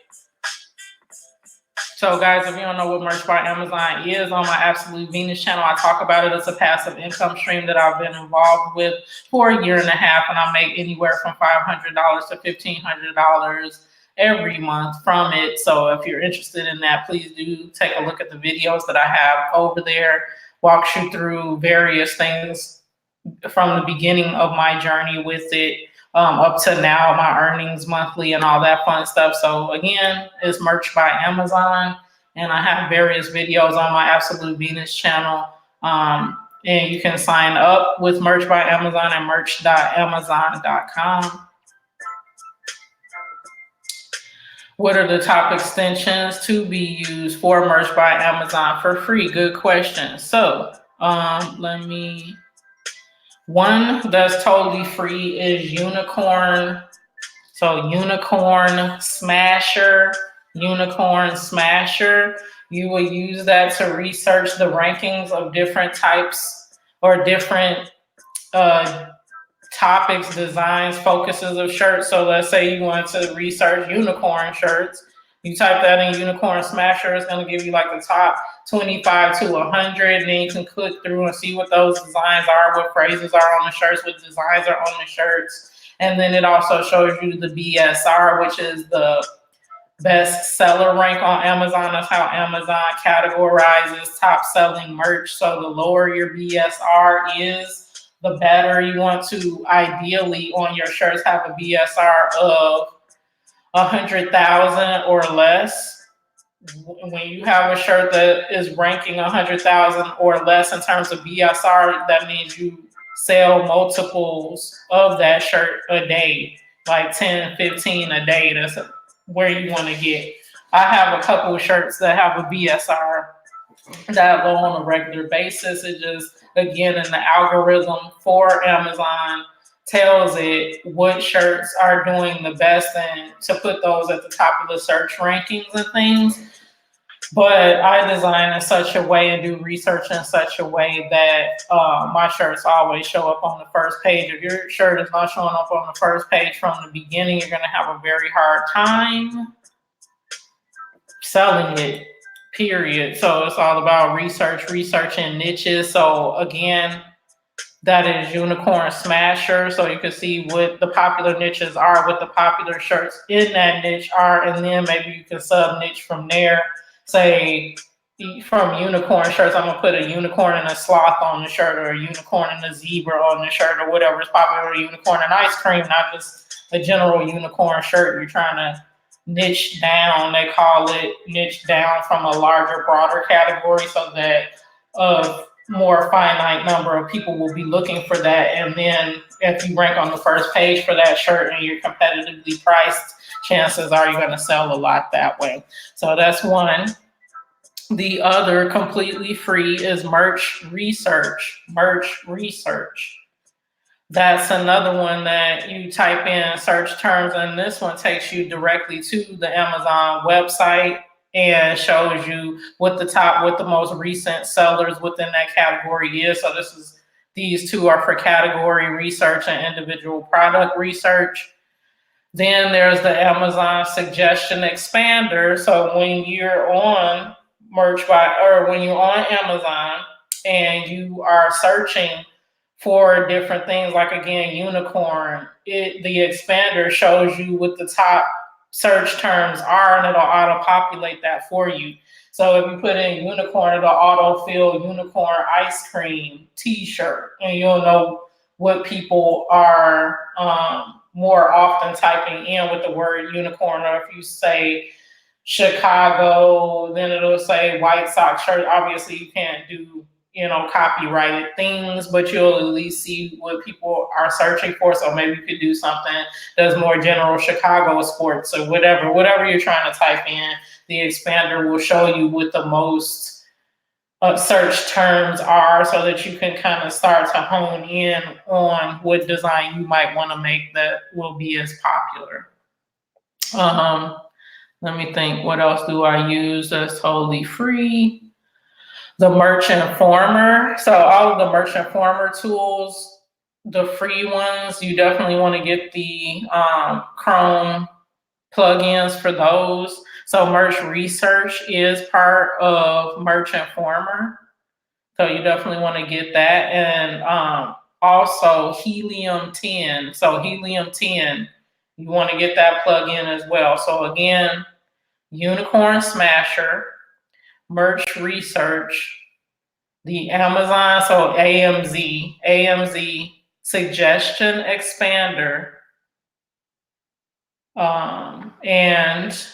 So guys, if you don't know what merch by Amazon is, on my Absolute Venus channel, I talk about it as a passive income stream that I've been involved with for a year and a half, and I make anywhere from $500 to $1,500 every month from it. So if you're interested in that, please do take a look at the videos that I have over there. Walks you through various things from the beginning of my journey with it up to now, my earnings monthly and all that fun stuff. So again, it's merch by Amazon, and I have various videos on my Absolute Venus channel. And you can sign up with merch by Amazon at merch.amazon.com. What are the top extensions to be used for merch by Amazon for free? Good question. So one that's totally free is Unicorn. So Unicorn Smasher, Unicorn Smasher. You will use that to research the rankings of different types or different topics, designs, focuses of shirts. So let's say you want to research unicorn shirts. You type that in Unicorn Smasher, it's going to give you like the top 25 to 100. And then you can click through and see what those designs are, what phrases are on the shirts, what designs are on the shirts. And then it also shows you the BSR, which is the best seller rank on Amazon. That's how Amazon categorizes top selling merch. So the lower your BSR is, the better. You want to ideally on your shirts have a BSR of 100,000 or less. When you have a shirt that is ranking 100,000 or less in terms of BSR, that means you sell multiples of that shirt a day, like 10, 15 a day. That's where you want to get. I have a couple of shirts that have a BSR that low on a regular basis. It just, again, in the algorithm for Amazon tells it what shirts are doing the best and to put those at the top of the search rankings and things. But I design in such a way and do research in such a way that my shirts always show up on the first page. If your shirt is not showing up on the first page from the beginning, you're going to have a very hard time selling it, period. So it's all about researching niches. So again, that is Unicorn Smasher. So you can see what the popular niches are, what the popular shirts in that niche are, and then maybe you can sub niche from there. Say from unicorn shirts, I'm gonna put a unicorn and a sloth on the shirt, or a unicorn and a zebra on the shirt, or whatever is popular. Unicorn and ice cream, not just a general unicorn shirt. You're trying to niche down. They call it niche down from a larger, broader category, so that a more finite number of people will be looking for that. And then if you rank on the first page for that shirt and you're competitively priced, chances are you're going to sell a lot that way. So that's one. The other, completely free, is Merch Research. Merch Research. That's another one that you type in search terms, and this one takes you directly to the Amazon website and shows you what the most recent sellers within that category is. So these two are for category research and individual product research. Then there's the Amazon Suggestion Expander. So when you're on when you're on Amazon and you are searching for different things, like again, unicorn, the expander shows you what the top search terms are, and it'll auto-populate that for you. So if you put in unicorn, it'll auto-fill unicorn ice cream t-shirt, and you'll know what people are more often typing in with the word unicorn. Or if you say Chicago, then it'll say White Sox shirt. Obviously, you can't do copyrighted things, but you'll at least see what people are searching for. So maybe you could do something that's more general, Chicago sports, or whatever you're trying to type in. The expander will show you what the most search terms are, so that you can kind of start to hone in on what design you might want to make that will be as popular. Let me think, what else do I use that's totally free? The Merch Informer. So all of the Merch Informer tools, the free ones, you definitely want to get the Chrome plugins for those. So Merch Research is part of Merch Informer. So you definitely want to get that. And also Helium 10. So Helium 10, you want to get that plugin as well. So again, Unicorn Smasher, Merch Research, the Amazon, so AMZ Suggestion Expander, and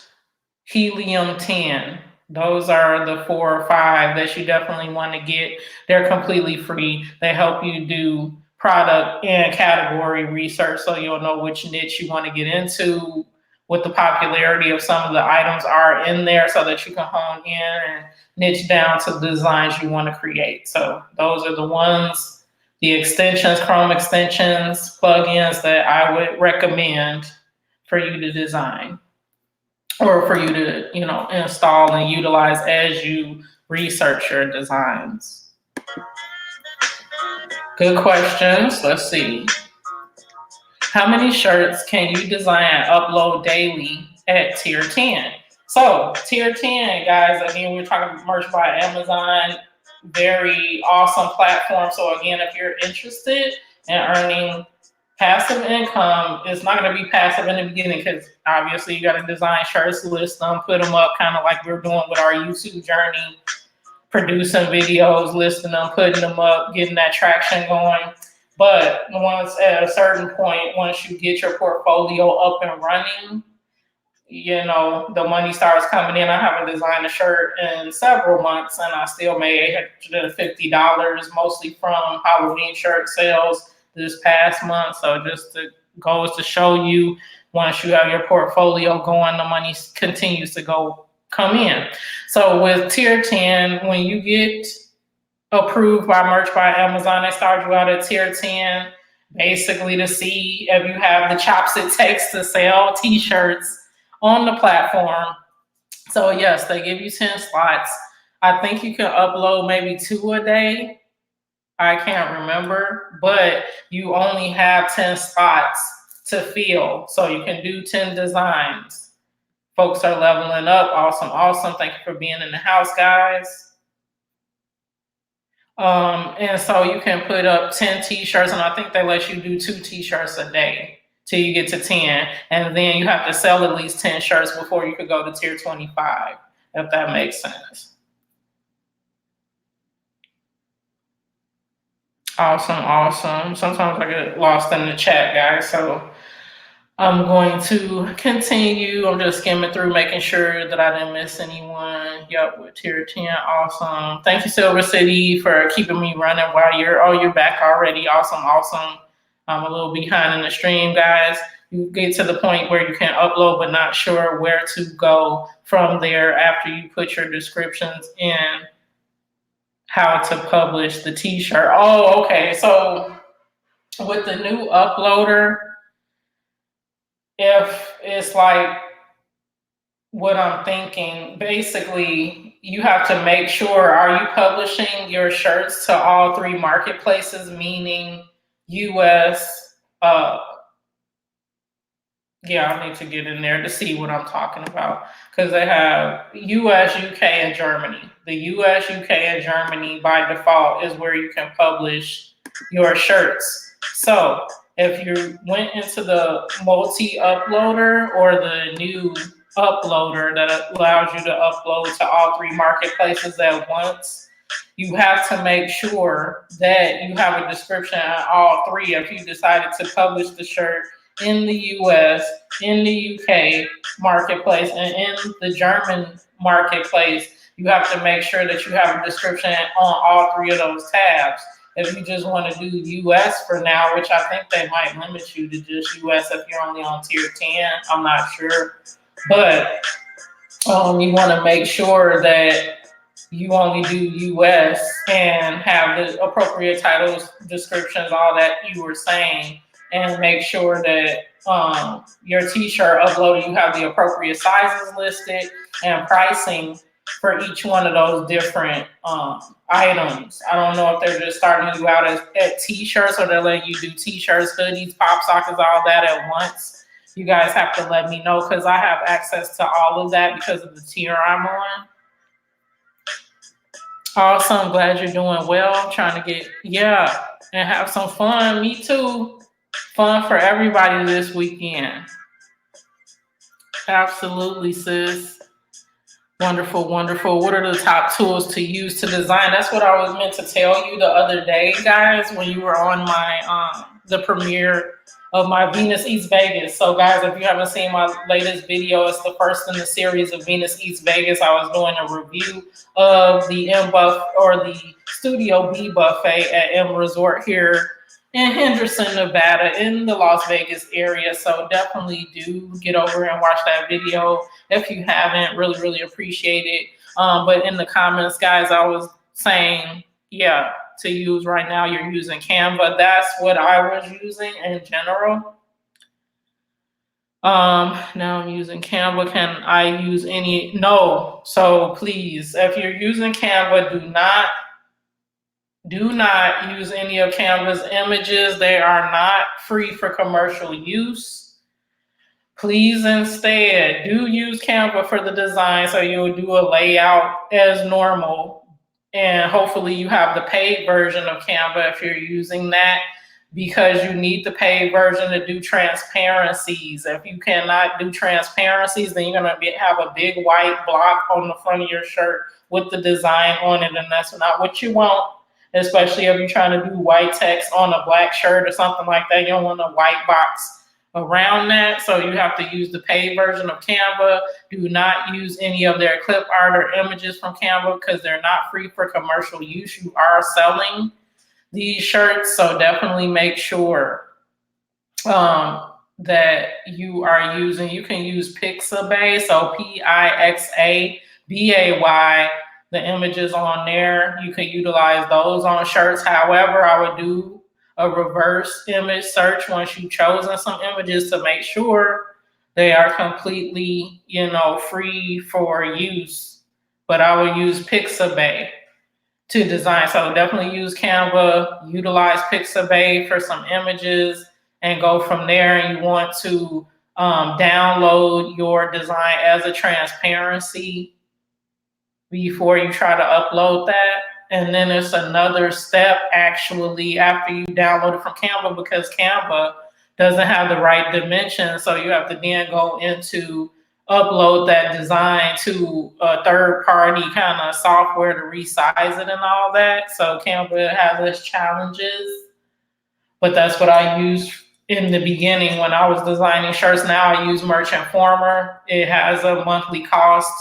Helium 10. Those are the 4 or 5 that you definitely want to get. They're completely free. They help you do product and category research, so you'll know which niche you want to get into, what the popularity of some of the items are in there, so that you can hone in and niche down to the designs you want to create. So those are the ones, the extensions, Chrome extensions, plugins that I would recommend for you to design. or for you to, install and utilize as you research your designs? Good questions. Let's see. How many shirts can you design and upload daily at tier 10? So tier 10, guys, again, we're talking Merch by Amazon, very awesome platform. So again, if you're interested in earning passive income, it's not going to be passive in the beginning because obviously you got to design shirts, list them, put them up, kind of like we're doing with our YouTube journey, producing videos, listing them, putting them up, getting that traction going. But once at a certain point, once you get your portfolio up and running, the money starts coming in. I haven't designed a shirt in several months and I still made $150, mostly from Halloween shirt sales this past month. So just the goal is to show you, once you have your portfolio going, the money continues to come in. So with tier 10, when you get approved by Merch by Amazon, they start you out at tier 10, basically to see if you have the chops it takes to sell t-shirts on the platform. So yes, they give you 10 slots. I think you can upload maybe 2 a day. I can't remember, but you only have 10 spots to fill. So you can do 10 designs. Folks are leveling up. Awesome, awesome. Thank you for being in the house, guys. And so you can put up 10 t-shirts, and I think they let you do 2 t-shirts a day till you get to 10. And then you have to sell at least 10 shirts before you could go to tier 25, if that makes sense. Awesome, awesome. Sometimes I get lost in the chat, guys. So I'm going to continue. I'm just skimming through, making sure that I didn't miss anyone. Yep, with tier 10. Awesome. Thank you, Silver City, for keeping me running while you're back already. Awesome, awesome. I'm a little behind in the stream, guys. You get to the point where you can upload but not sure where to go from there after you put your descriptions in. How to publish the t-shirt. Oh, okay. So with the new uploader, if it's like what I'm thinking, basically you have to make sure, are you publishing your shirts to all 3 marketplaces, meaning US, yeah, I need to get in there to see what I'm talking about, because they have US, UK, and Germany. The US, UK, and Germany by default is where you can publish your shirts. So if you went into the multi-uploader or the new uploader that allows you to upload to all 3 marketplaces at once, you have to make sure that you have a description on all 3. If you decided to publish the shirt in the US, in the UK marketplace, and in the German marketplace, you have to make sure that you have a description on all 3 of those tabs. If you just want to do US for now, which I think they might limit you to just US if you're only on tier 10, I'm not sure. But you want to make sure that you only do US and have the appropriate titles, descriptions, all that you were saying, and make sure that your t-shirt uploaded, you have the appropriate sizes listed and pricing for each one of those different items. I don't know if they're just starting you out at t-shirts, or they're letting you do t-shirts, hoodies, pop sockets, all that at once. You guys have to let me know, because I have access to all of that because of the tier I'm on. Awesome. Glad you're doing well. I'm trying to get, and have some fun. Me too. Fun for everybody this weekend. Absolutely, sis. Wonderful, wonderful. What are the top tools to use to design? That's what I was meant to tell you the other day, guys, when you were on my the premiere of my Venus Eats Vegas. So guys, if you haven't seen my latest video, it's the first in the series of Venus Eats Vegas. I was doing a review of the the Studio B buffet at M Resort here in Henderson, Nevada, in the Las Vegas area. So definitely do get over and watch that video if you haven't. Really, really appreciate it. But in the comments, guys, I was saying, to use right now, you're using Canva. That's what I was using in general. Now I'm using Canva. Can I use any? No. So please, if you're using Canva, do not use any of Canva's images. They are not free for commercial use. Please instead do use Canva for the design, so you'll do a layout as normal. And hopefully you have the paid version of Canva if you're using that, because you need the paid version to do transparencies. If you cannot do transparencies, then you're going to have a big white block on the front of your shirt with the design on it, and that's not what you want, especially if you're trying to do white text on a black shirt or something like that. You don't want a white box around that, so you have to use the paid version of Canva. Do not use any of their clip art or images from Canva because they're not free for commercial use. You are selling these shirts, so definitely make sure that you are using, you can use Pixabay, so Pixabay, the images on there, you can utilize those on shirts. However, I would do a reverse image search once you've chosen some images to make sure they are completely, free for use. But I would use Pixabay to design. So definitely use Canva, utilize Pixabay for some images, and go from there. And you want to download your design as a transparency before you try to upload that. And then it's another step actually after you download it from Canva, because Canva doesn't have the right dimensions. So you have to then go into upload that design to a third party kind of software to resize it and all that. So Canva has its challenges, but that's what I used in the beginning when I was designing shirts. Now I use Merchant Former. It has a monthly cost,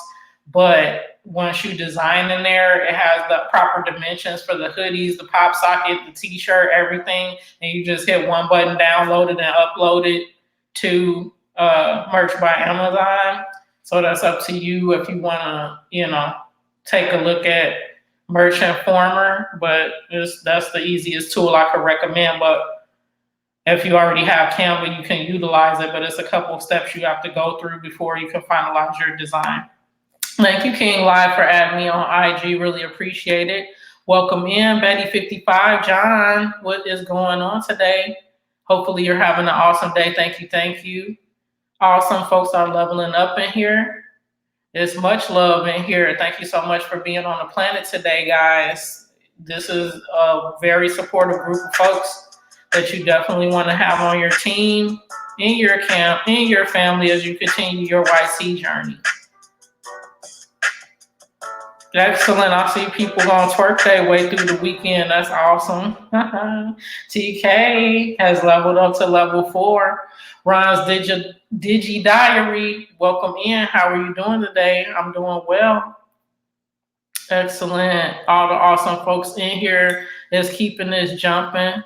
but once you design in there, it has the proper dimensions for the hoodies, the pop socket, the t-shirt, everything. And you just hit one button, download it, and upload it to Merch by Amazon. So that's up to you if you want to, take a look at Merchant Former, but that's the easiest tool I could recommend. But if you already have Canva, you can utilize it, but it's a couple of steps you have to go through before you can finalize your design. Thank you, King Live, for adding me on IG. Really appreciate it. Welcome in, Betty55. John, what is going on today? Hopefully you're having an awesome day. Thank you. Thank you. Awesome folks are leveling up in here. There's much love in here. Thank you so much for being on the planet today, guys. This is a very supportive group of folks that you definitely want to have on your team, in your camp, in your family as you continue your YC journey. Excellent. I see people on twerk their way through the weekend. That's awesome. TK has leveled up to level 4. Ron's Digi Diary, welcome in. How are you doing today? I'm doing well. Excellent. All the awesome folks in here is keeping this jumping.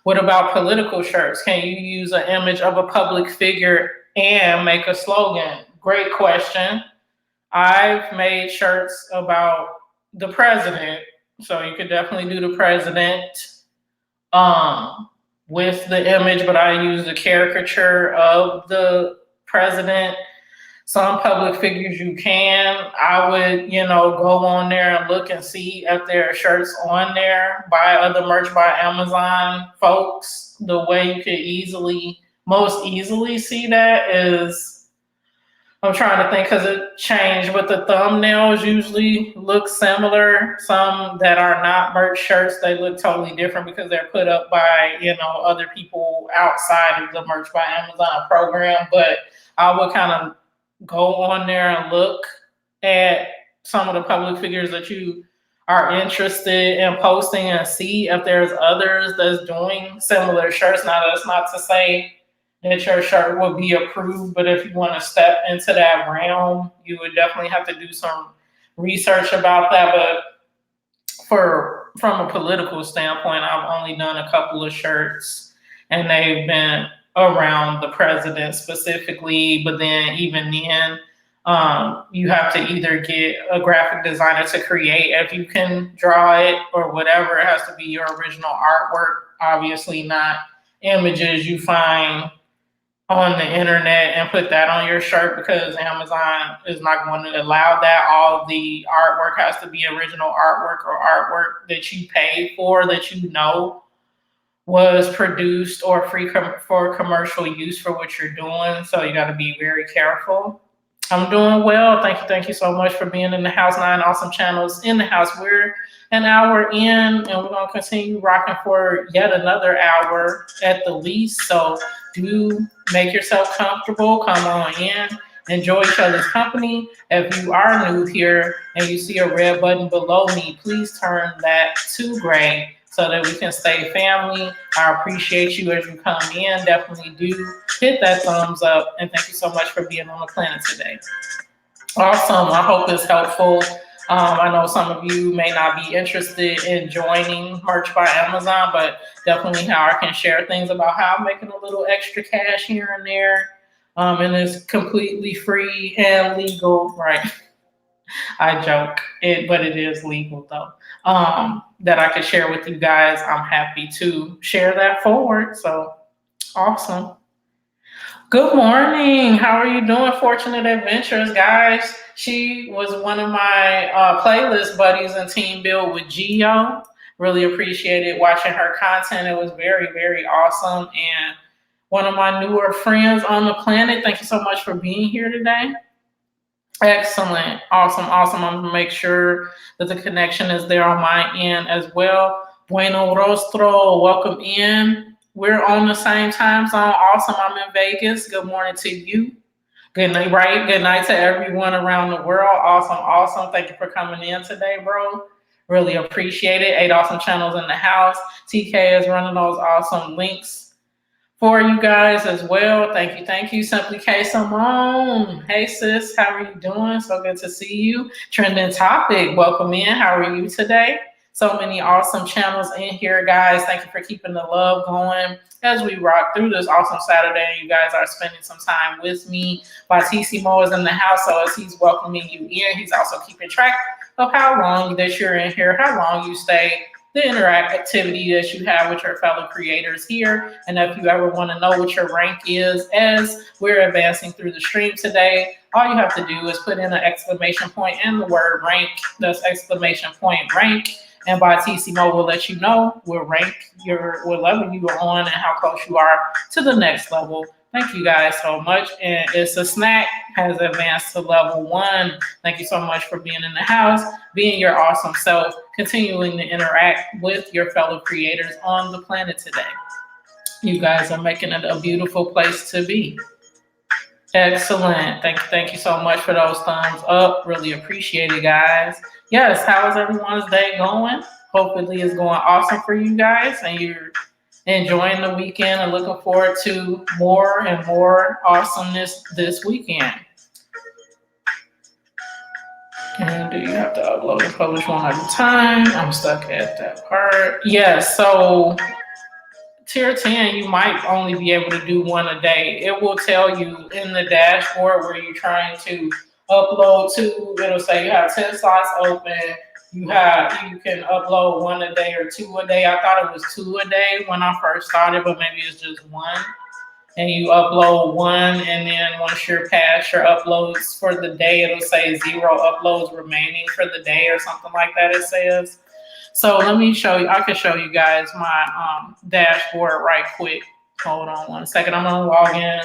What about political shirts? Can you use an image of a public figure and make a slogan? Great question. I've made shirts about the president, so you could definitely do the president with the image, but I use the caricature of the president. Some public figures you can. I would, go on there and look and see if there are shirts on there by other Merch by Amazon folks. The way you could most easily see that is, I'm trying to think because it changed, but the thumbnails usually look similar. Some that are not merch shirts, they look totally different because they're put up by, other people outside of the Merch by Amazon program. But I would kind of go on there and look at some of the public figures that you are interested in posting and see if there's others that's doing similar shirts. Now, that's not to say that your shirt will be approved, but if you want to step into that realm, you would definitely have to do some research about that. But from a political standpoint, I've only done a couple of shirts, and they've been around the president specifically. But then even then, you have to either get a graphic designer to create, if you can draw it or whatever. It has to be your original artwork, obviously not images you find on the internet and put that on your shirt, because Amazon is not going to allow that. All the artwork has to be original artwork or artwork that you paid for, that you know was produced or free for commercial use for what you're doing. So you got to be very careful. I'm doing well. Thank you so much for being in the house. 9 awesome channels in the house. We're an hour in, and we're going to continue rocking for yet another hour at the least. So do make yourself comfortable. Come on in. Enjoy each other's company. If you are new here and you see a red button below me, please turn that to gray so that we can stay family. I appreciate you as you come in. Definitely do hit that thumbs up. And thank you so much for being on the planet today. Awesome. I hope it's helpful. I know some of you may not be interested in joining Merch by Amazon, but definitely how I can share things about how I'm making a little extra cash here and there. And it's completely free and legal, right? I joke, but it is legal though. That I could share with you guys. I'm happy to share that forward. So awesome. Good morning. How are you doing, Fortunate Adventures, guys? She was one of my playlist buddies in Team Build with Geo. Really appreciated watching her content. It was very, very awesome. And one of my newer friends on the planet. Thank you so much for being here today. Excellent. Awesome. I'm going to make sure that the connection is there on my end as well. Bueno Rostro, welcome in. We're on the same time zone. Awesome. I'm in Vegas. Good morning to you. Good night, right? Good night to everyone around the world. Awesome. Thank you for coming in today, bro. Really appreciate it. 8 awesome channels in the house. TK is running those awesome links for you guys as well. Thank you. Simply K Simone. Hey sis, how are you doing? So good to see you. Trending topic, welcome in. How are you today? So many awesome channels in here, guys. Thank you for keeping the love going as we rock through this awesome Saturday. You guys are spending some time with me. Batissimo is in the house, so as he's welcoming you in, he's also keeping track of how long that you're in here, how long you stay, the interactivity that you have with your fellow creators here. And if you ever want to know what your rank is as we're advancing through the stream today, all you have to do is put in an exclamation point and the word rank. That's exclamation point rank. And Batissimo will let you know what level you are on and how close you are to the next level. Thank you guys so much. And It's a Snack has advanced to level 1. Thank you so much for being in the house, being your awesome self, continuing to interact with your fellow creators on the planet today. You guys are making it a beautiful place to be. Excellent. Thank you so much for those thumbs up. Really appreciate it, guys. Yes, how is everyone's day going? Hopefully it's going awesome for you guys and you're enjoying the weekend and looking forward to more and more awesomeness this weekend. And do you have to upload and publish one at a time? I'm stuck at that part. Yes, so tier 10, you might only be able to do one a day. It will tell you in the dashboard where you're trying to upload to. It'll say you have 10 slots open. You can upload 1 a day or 2 a day. I thought it was 2 a day when I first started, but maybe it's just 1. And you upload 1, and then once you're past your uploads for the day, it'll say 0 uploads remaining for the day or something like that, it says. So let me show you. I can show you guys my dashboard right quick. Hold on 1 second. I'm going to log in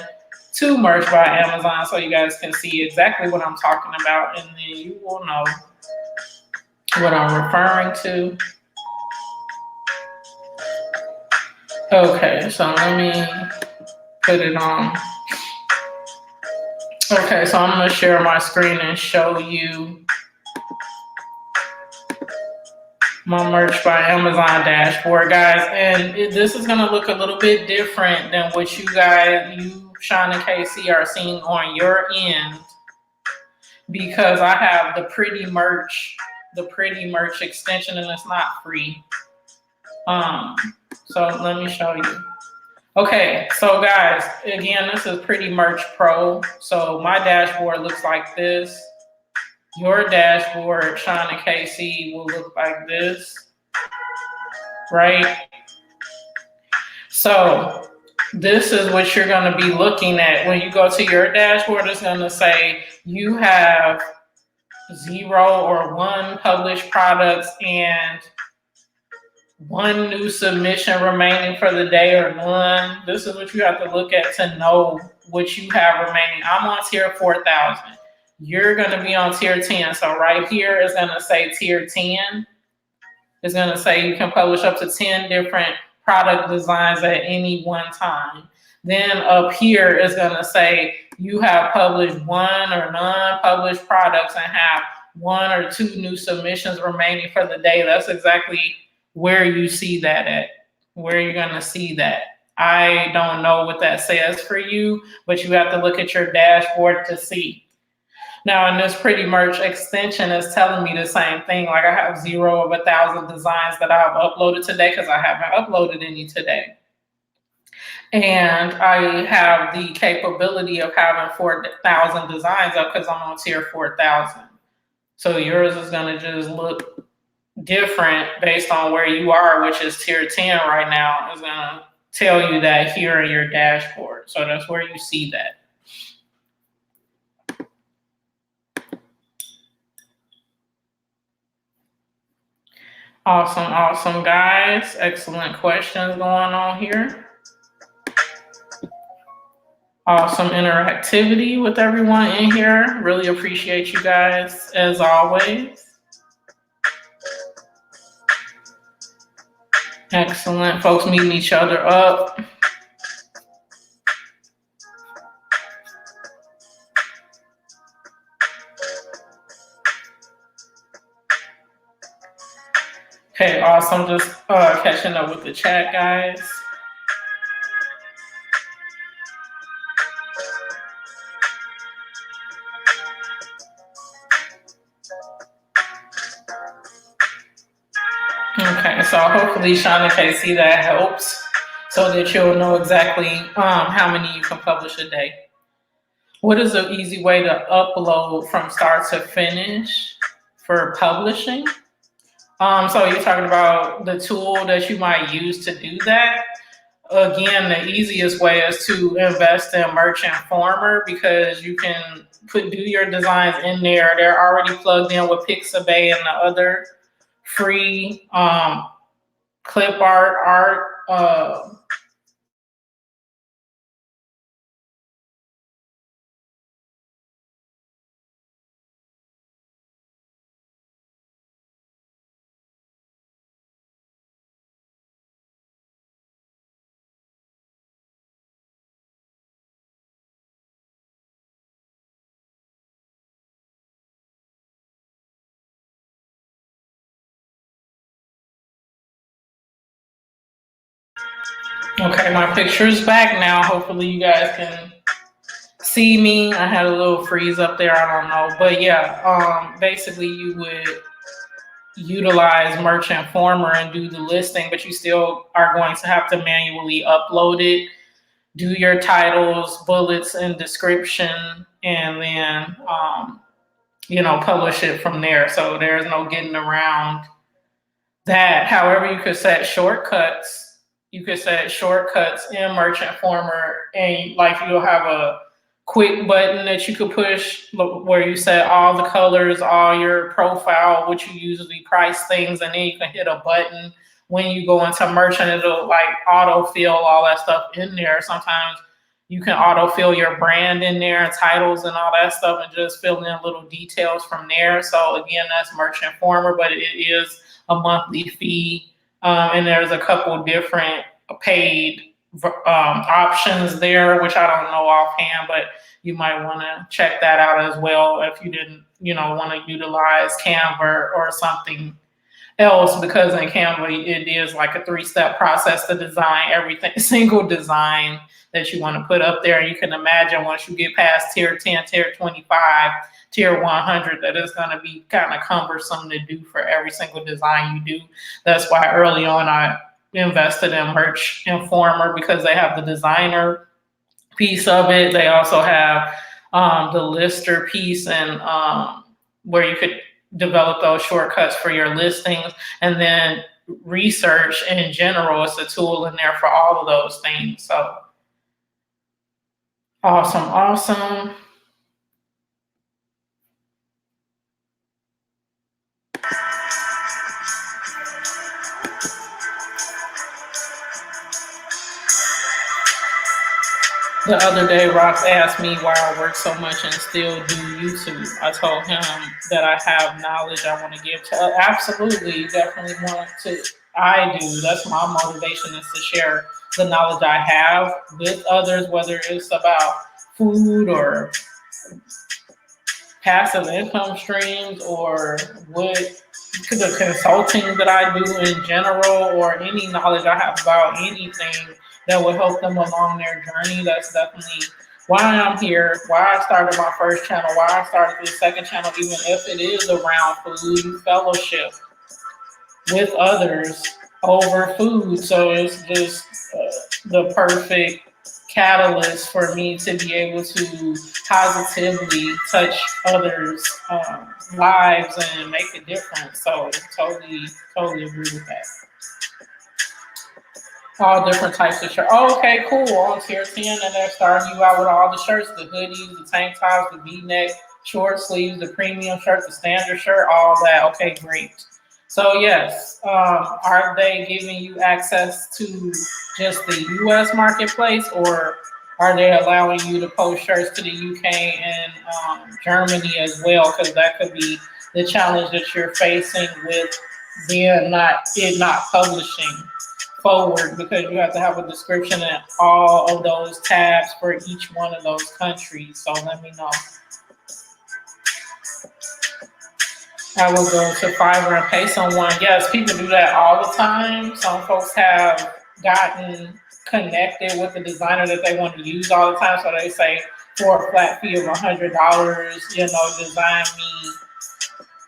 to Merch by Amazon so you guys can see exactly what I'm talking about, and then you will know what I'm referring to. Okay, so let me put it on. Okay, so I'm going to share my screen and show you my Merch by Amazon dashboard, guys. And this is going to look a little bit different than what you Sean and KC, are seeing on your end, because I have the pretty merch extension, and it's not free. So let me show you. Okay, so guys, again, this is Pretty Merch Pro. So my dashboard looks like this. Your dashboard, Sean and KC, will look like this, right? So this is what you're going to be looking at. When you go to your dashboard, it's going to say you have 0 or 1 published products and 1 new submission remaining for the day or none. This is what you have to look at to know what you have remaining. I'm on tier 4,000. You're going to be on tier 10. So right here is going to say tier 10. It's going to say you can publish up to 10 different product designs at any one time. Then up here is going to say you have published 1 or none published products and have 1 or 2 new submissions remaining for the day. That's exactly where you see that at, where you're going to see that. I don't know what that says for you, but you have to look at your dashboard to see. Now, in this Pretty Merch extension, is telling me the same thing. Like I have 0 of 1,000 designs that I've uploaded today because I haven't uploaded any today. And I have the capability of having 4,000 designs up because I'm on tier 4,000. So yours is going to just look different based on where you are, which is tier 10 right now. Is going to tell you that here in your dashboard. So that's where you see that. Awesome, guys. Excellent questions going on here. Awesome interactivity with everyone in here. Really appreciate you guys as always. Excellent. Folks meeting each other up. Okay, awesome. Just catching up with the chat, guys. Okay, so hopefully Shauna KC that helps so that you'll know exactly how many you can publish a day. What is an easy way to upload from start to finish for publishing? So you're talking about the tool that you might use to do that. Again, the easiest way is to invest in Merch Informer because you can do your designs in there. They're already plugged in with Pixabay and the other free clip art. Okay, my picture's back now. Hopefully you guys can see me. I had a little freeze up there. I don't know. But yeah, basically you would utilize Merch Informer and do the listing, but you still are going to have to manually upload it, do your titles, bullets, and description, and then, publish it from there. So there's no getting around that. However, you could set shortcuts. You could set shortcuts in Merch Informer, and like you'll have a quick button that you could push where you set all the colors, all your profile, which you usually price things, and then you can hit a button when you go into Merch and it'll like autofill all that stuff in there. Sometimes you can autofill your brand in there, titles and all that stuff, and just fill in little details from there. So again, that's Merch Informer, but it is a monthly fee. And there's a couple different paid options there, which I don't know offhand, but you might want to check that out as well if you didn't, want to utilize Canva or something else, because in Canva, it is like a 3-step process to design everything, single design that you want to put up there. And you can imagine once you get past tier 10, tier 25, tier 100, that it's going to be kind of cumbersome to do for every single design you do. That's why early on I invested in Merch Informer, because they have the designer piece of it. They also have the lister piece, and where you could develop those shortcuts for your listings, and then research in general. It's a tool in there for all of those things. So Awesome, awesome. The other day, Rox asked me why I work so much and still do YouTube. I told him that I have knowledge I want to give to. Absolutely, you definitely want to. I do. That's my motivation, is to share the knowledge I have with others, whether it's about food or passive income streams or what the consulting that I do in general, or any knowledge I have about anything that will help them along their journey. That's definitely why I'm here, why I started my first channel, why I started the second channel, even if it is around food fellowship with others over food. So it's just the perfect catalyst for me to be able to positively touch others' lives and make a difference. So totally agree with that. All different types of shirts. Oh, okay, cool. On tier 10, and they're starting you out with all the shirts, the hoodies, the tank tops, the V-neck, short sleeves, the premium shirt, the standard shirt, all that. Okay, great. So yes, are they giving you access to just the U.S. marketplace, or are they allowing you to post shirts to the UK and Germany as well? Because that could be the challenge that you're facing with being not publishing forward, because you have to have a description in all of those tabs for each one of those countries. So let me know. I will go to Fiverr and pay someone. Yes, people do that all the time. Some folks have gotten connected with the designer that they want to use all the time. So they say, for a flat fee of $100, design me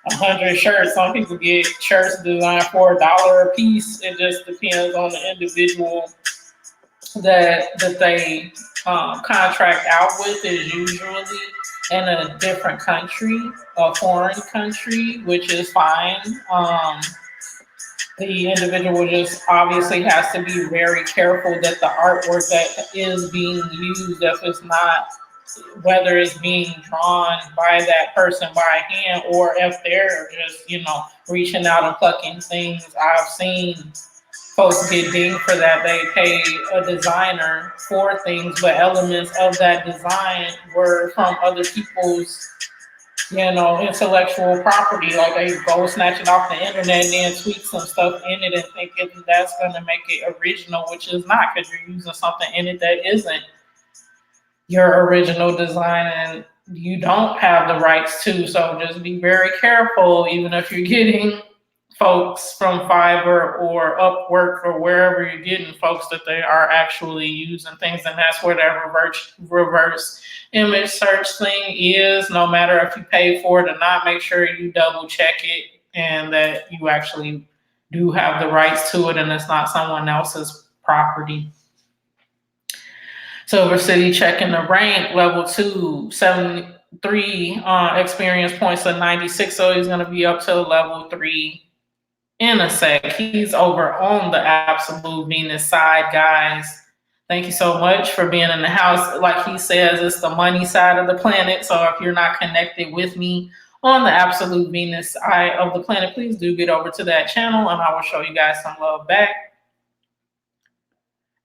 100 shirts. Some people get shirts designed for $1 a piece. It just depends on the individual that they contract out with. Is usually in a different country, a foreign country, which is fine. The individual just obviously has to be very careful that the artwork that is being used, if it's not, whether it's being drawn by that person by hand, or if they're just, reaching out and plucking things. I've seen folks get dinged for that. They pay a designer for things, but elements of that design were from other people's, intellectual property. Like, they go snatch it off the internet and then tweak some stuff in it and think that's going to make it original, which is not, because you're using something in it that isn't your original design and you don't have the rights to. So just be very careful, even if you're getting folks from Fiverr or Upwork or wherever you're getting folks, that they are actually using things. And that's where that reverse image search thing is. No matter if you pay for it or not, make sure you double check it and that you actually do have the rights to it and it's not someone else's property. Silver City checking the rank, level 2, 73 experience points to 96. So he's going to be up to level 3 in a sec. He's over on the Absolute Venus side, guys. Thank you so much for being in the house. Like he says, it's the money side of the planet. So if you're not connected with me on the Absolute Venus side of the planet, please do get over to that channel and I will show you guys some love back.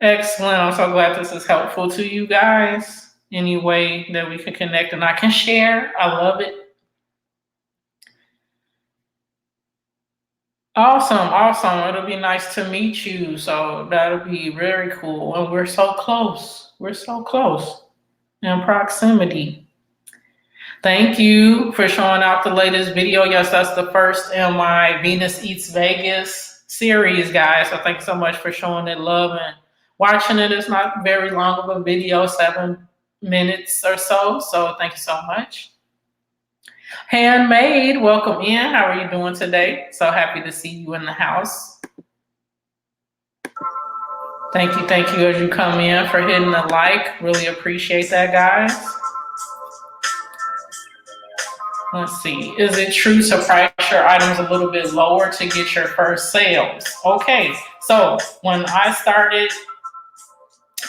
Excellent. I'm so glad this is helpful to you guys. Any way that we can connect and I can share. I love it. Awesome. It'll be nice to meet you. So that'll be very cool. And we're so close. In proximity. Thank you for showing out the latest video. Yes, that's the first in my Venus Eats Vegas series, guys. So thanks so much for showing it love and watching it. It's not very long of a video, 7 minutes or so. So thank you so much. Handmade, welcome in. How are you doing today? So happy to see you in the house. Thank you as you come in for hitting the like. Really appreciate that, guys. Let's see. Is it true to price your items a little bit lower to get your first sales? Okay, so when I started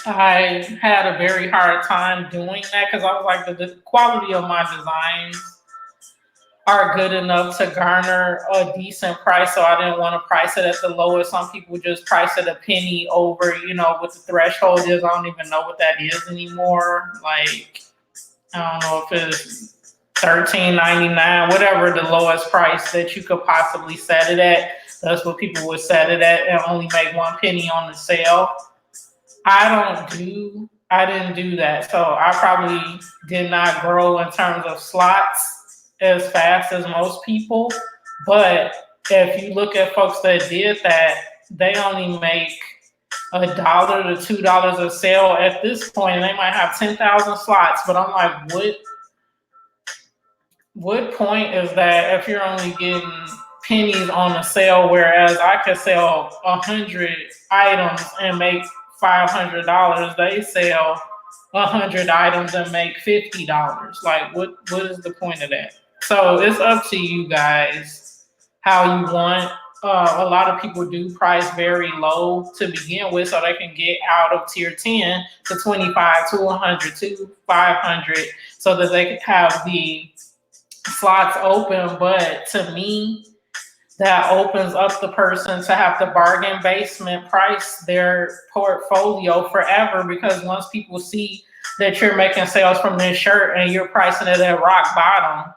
I had a very hard time doing that because I was like, the quality of my designs are good enough to garner a decent price. So I didn't want to price it at the lowest. Some people just price it a penny over, what the threshold is. I don't even know what that is anymore. Like, I don't know if it's 13.99, whatever the lowest price that you could possibly set it at. That's what people would set it at and only make 1 penny on the sale. I didn't do that. So I probably did not grow in terms of slots as fast as most people. But if you look at folks that did that, they only make $1 to $2 a sale at this point. They might have 10,000 slots, but I'm like, what point is that if you're only getting pennies on a sale, whereas I could sell 100 items and make $500? They sell 100 items and make $50. Like, what is the point of that? So it's up to you guys how you want. A lot of people do price very low to begin with so they can get out of tier 10 to 25 to 100 to 500 so that they can have the slots open. But to me, that opens up the person to have to bargain basement price their portfolio forever, because once people see that you're making sales from this shirt and you're pricing it at rock bottom,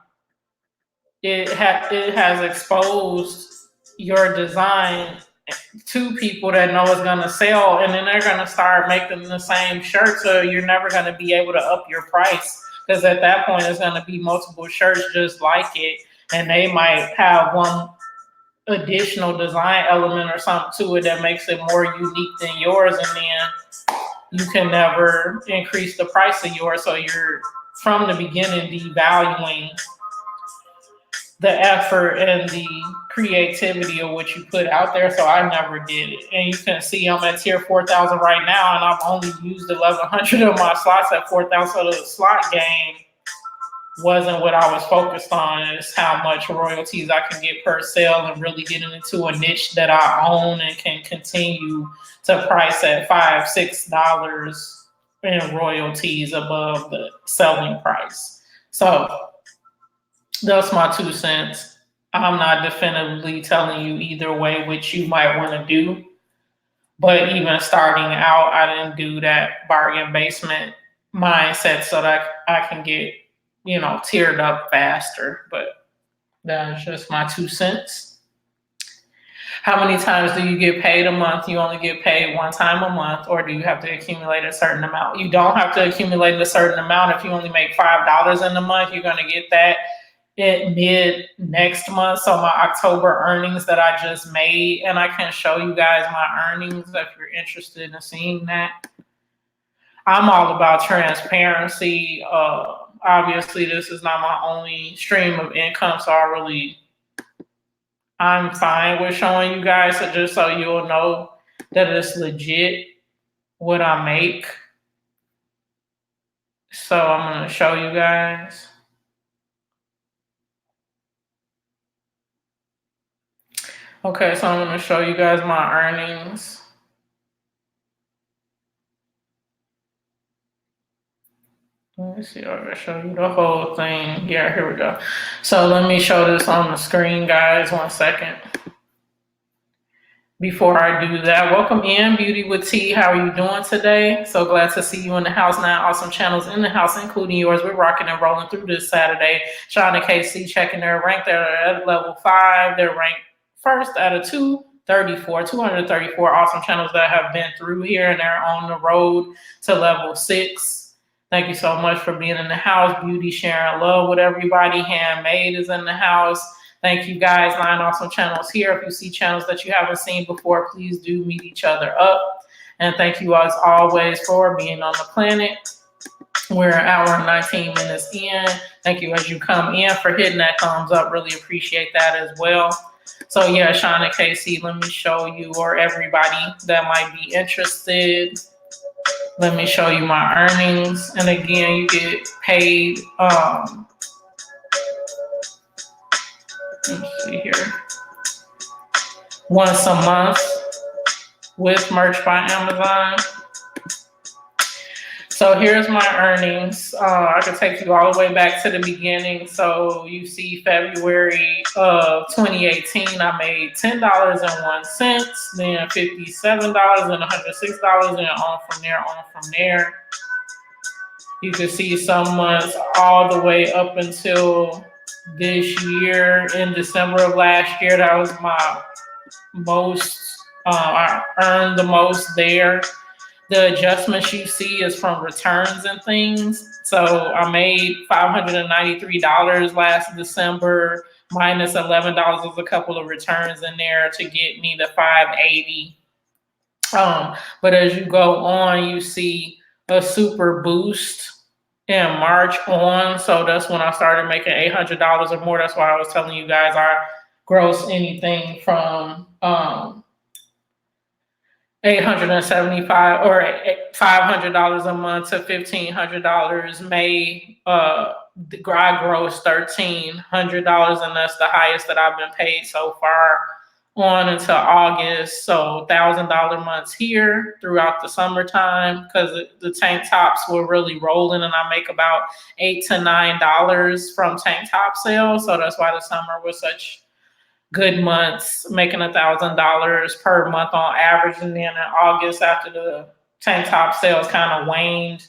it has exposed your design to people that know it's going to sell, and then they're going to start making the same shirt, so you're never going to be able to up your price, because at that point it's going to be multiple shirts just like it, and they might have one additional design element or something to it that makes it more unique than yours, and then you can never increase the price of yours, so you're from the beginning devaluing the effort and the creativity of what you put out there. So I never did it. And you can see I'm at tier 4,000 right now, and I've only used 1,100 of my slots at 4,000. So the slot game wasn't what I was focused on. It's how much royalties I can get per sale and really getting into a niche that I own and can continue to price at $5, $6 in royalties above the selling price. So that's my 2 cents. I'm not definitively telling you either way what you might want to do. But even starting out, I didn't do that bargain basement mindset so that I can get, tiered up faster. But that's just my 2 cents. How many times do you get paid a month? You only get paid one time a month, or do you have to accumulate a certain amount? You don't have to accumulate a certain amount. If you only make $5 in a month, you're going to get that at mid next month. So my October earnings that I just made, and I can show you guys my earnings if you're interested in seeing that. I'm all about transparency. Obviously, this is not my only stream of income, so I'm fine with showing you guys, so just so you'll know that it's legit what I make. So I'm going to show you guys. Okay, so I'm going to show you guys my earnings. Let me see, I'm going to show you the whole thing. Yeah, here we go. So let me show this on the screen, guys. 1 second. Before I do that, welcome in, Beauty with T. How are you doing today? So glad to see you in the house. 9 awesome channels in the house, including yours. We're rocking and rolling through this Saturday. Sean and KC checking their rank. They're at level 5. They're ranked first out of 234 awesome channels that have been through here, and they're on the road to level 6. Thank you so much for being in the house. Beauty, sharing love with everybody. Handmade is in the house. Thank you guys. 9 awesome channels here. If you see channels that you haven't seen before, please do meet each other up. And thank you as always for being on the planet. We're an hour and 19 minutes in. Thank you as you come in for hitting that thumbs up. Really appreciate that as well. So yeah, Sean and KC, let me show you, or everybody that might be interested. Let me show you my earnings. And again, you get paid, let's see here, once a month with Merch by Amazon. So here's my earnings. I can take you all the way back to the beginning. So you see February of 2018, I made $10.01, then $57, then $106, and on from there. You can see some months all the way up until this year in December of last year. That was my most, I earned the most there. The adjustments you see is from returns and things. So I made $593 last December, minus $11 was a couple of returns in there to get me the 580. But as you go on, you see a super boost in March on. So that's when I started making $800 or more. That's why I was telling you guys I gross anything from 875 or $500 a month to $1,500. May I gross $1,300, and that's the highest that I've been paid so far on until August. So $1,000 months here throughout the summertime because the tank tops were really rolling, and I make about $8 to $9 from tank top sales. So that's why the summer was such good months, making $1,000 per month on average. And then in August, after the tank top sales kind of waned,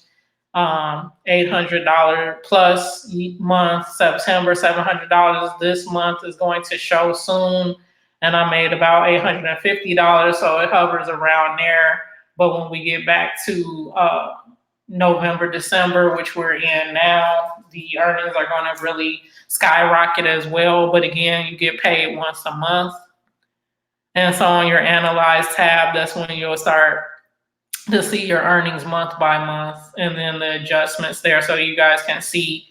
$800 plus month. September, $700 this month is going to show soon, and I made about $850, so it hovers around there. But when we get back to November, December, which we're in now, the earnings are going to really skyrocket as well. But again, you get paid once a month. And so on your Analyze tab, that's when you'll start to see your earnings month by month, and then the adjustments there. So you guys can see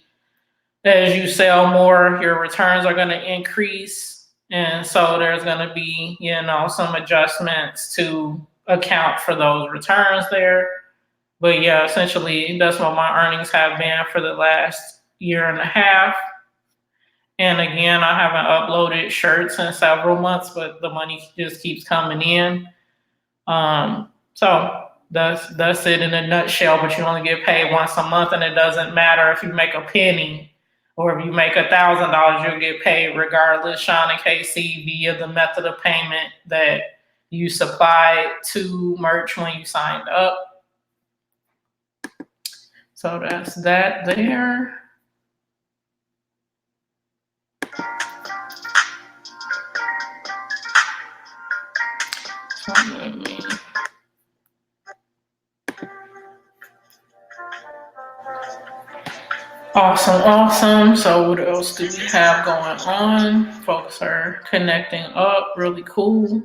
as you sell more, your returns are going to increase. And so there's going to be, some adjustments to account for those returns there. But yeah, essentially that's what my earnings have been for the last year and a half. And again, I haven't uploaded shirts in several months, but the money just keeps coming in. So that's it in a nutshell. But you only get paid once a month, and it doesn't matter if you make a penny or if you make $1,000, you'll get paid regardless. Sean and KC via the method of payment that you supplied to merch when you signed up. So that's that there. Awesome. So what else do we have going on? Folks are connecting up. Really cool.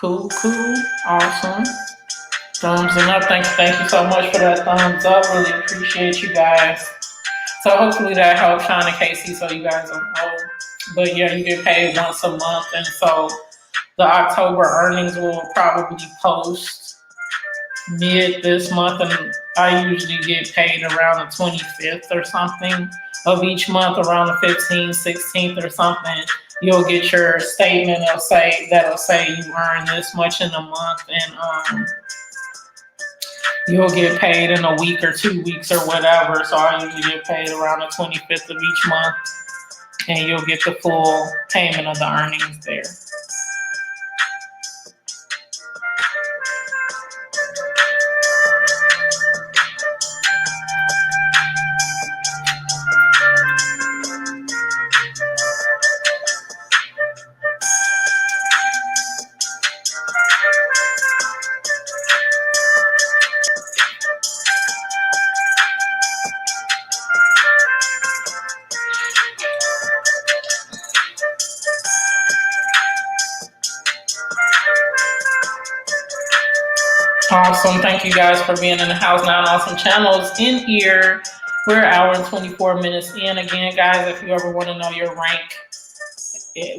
Awesome. Thumbs up. Thank you so much for that thumbs up. Really appreciate you guys. So hopefully that helps Sean and Casey, so you guys don't know. But yeah, you get paid once a month, and so the October earnings will probably post mid this month, and I usually get paid around the 25th or something of each month, around the 15th, 16th or something. You'll get your statement that'll say you earn this much in a month, and you'll get paid in a week or 2 weeks or whatever. So I usually get paid around the 25th of each month, and you'll get the full payment of the earnings there. Awesome. Thank you guys for being in the house. 9 Awesome Channels in here. We're an hour and 24 minutes in. Again, guys, if you ever want to know your rank,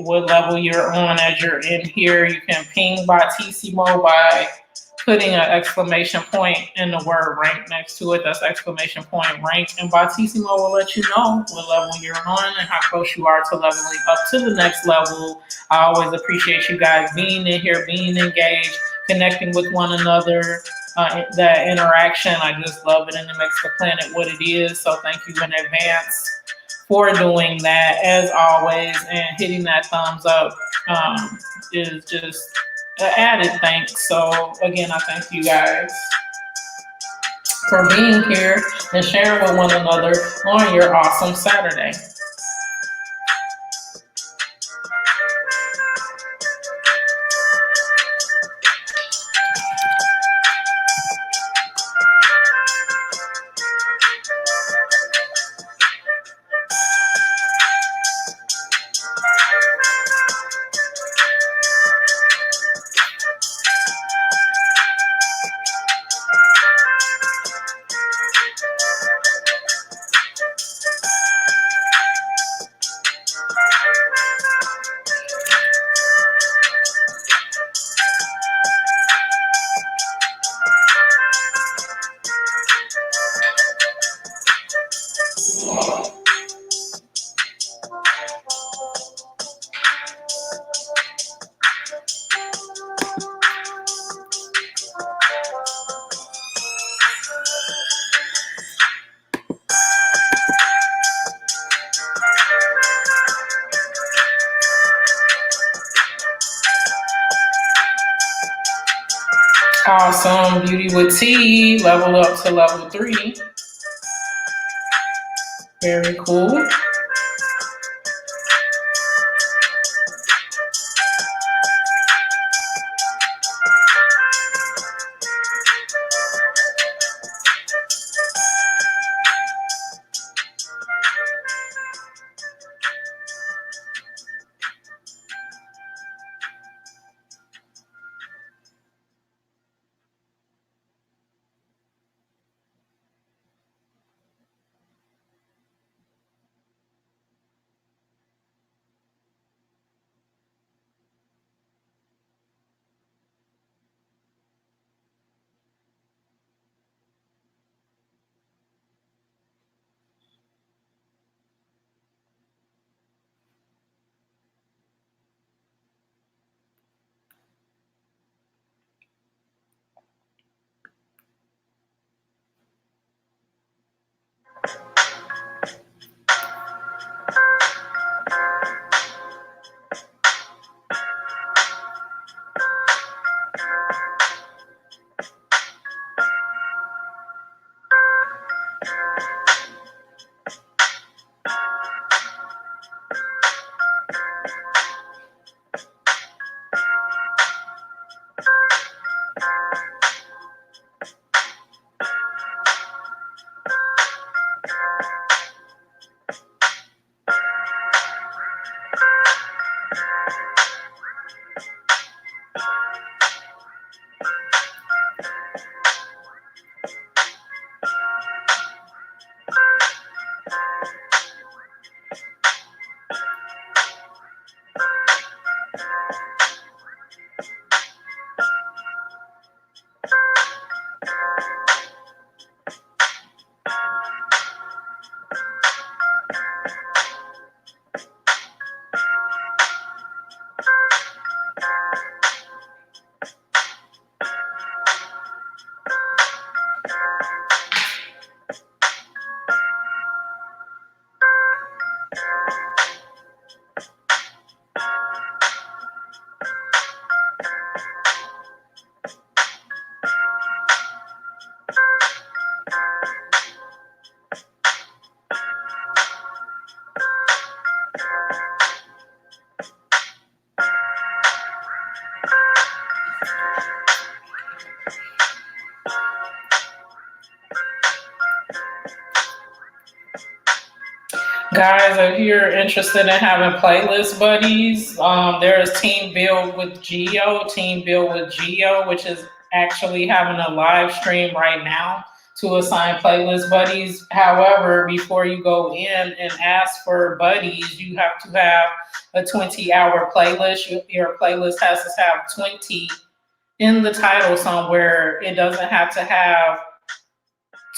what level you're on as you're in here, you can ping Batissimo by putting an exclamation point and the word rank next to it. That's exclamation point rank. And Batissimo will let you know what level you're on and how close you are to leveling up to the next level. I always appreciate you guys being in here, being engaged, connecting with one another. that interaction. I just love it, and it makes the planet what it is. So thank you in advance for doing that, as always, and hitting that thumbs up is just an added thanks. So again, I thank you guys for being here and sharing with one another on your awesome Saturday. Awesome. Beauty with T, level up to level 3. Very cool. Guys, if you're interested in having playlist buddies, there is Team Build with Geo, which is actually having a live stream right now to assign playlist buddies. However, before you go in and ask for buddies, you have to have a 20-hour playlist. Your playlist has to have 20 in the title somewhere. It doesn't have to have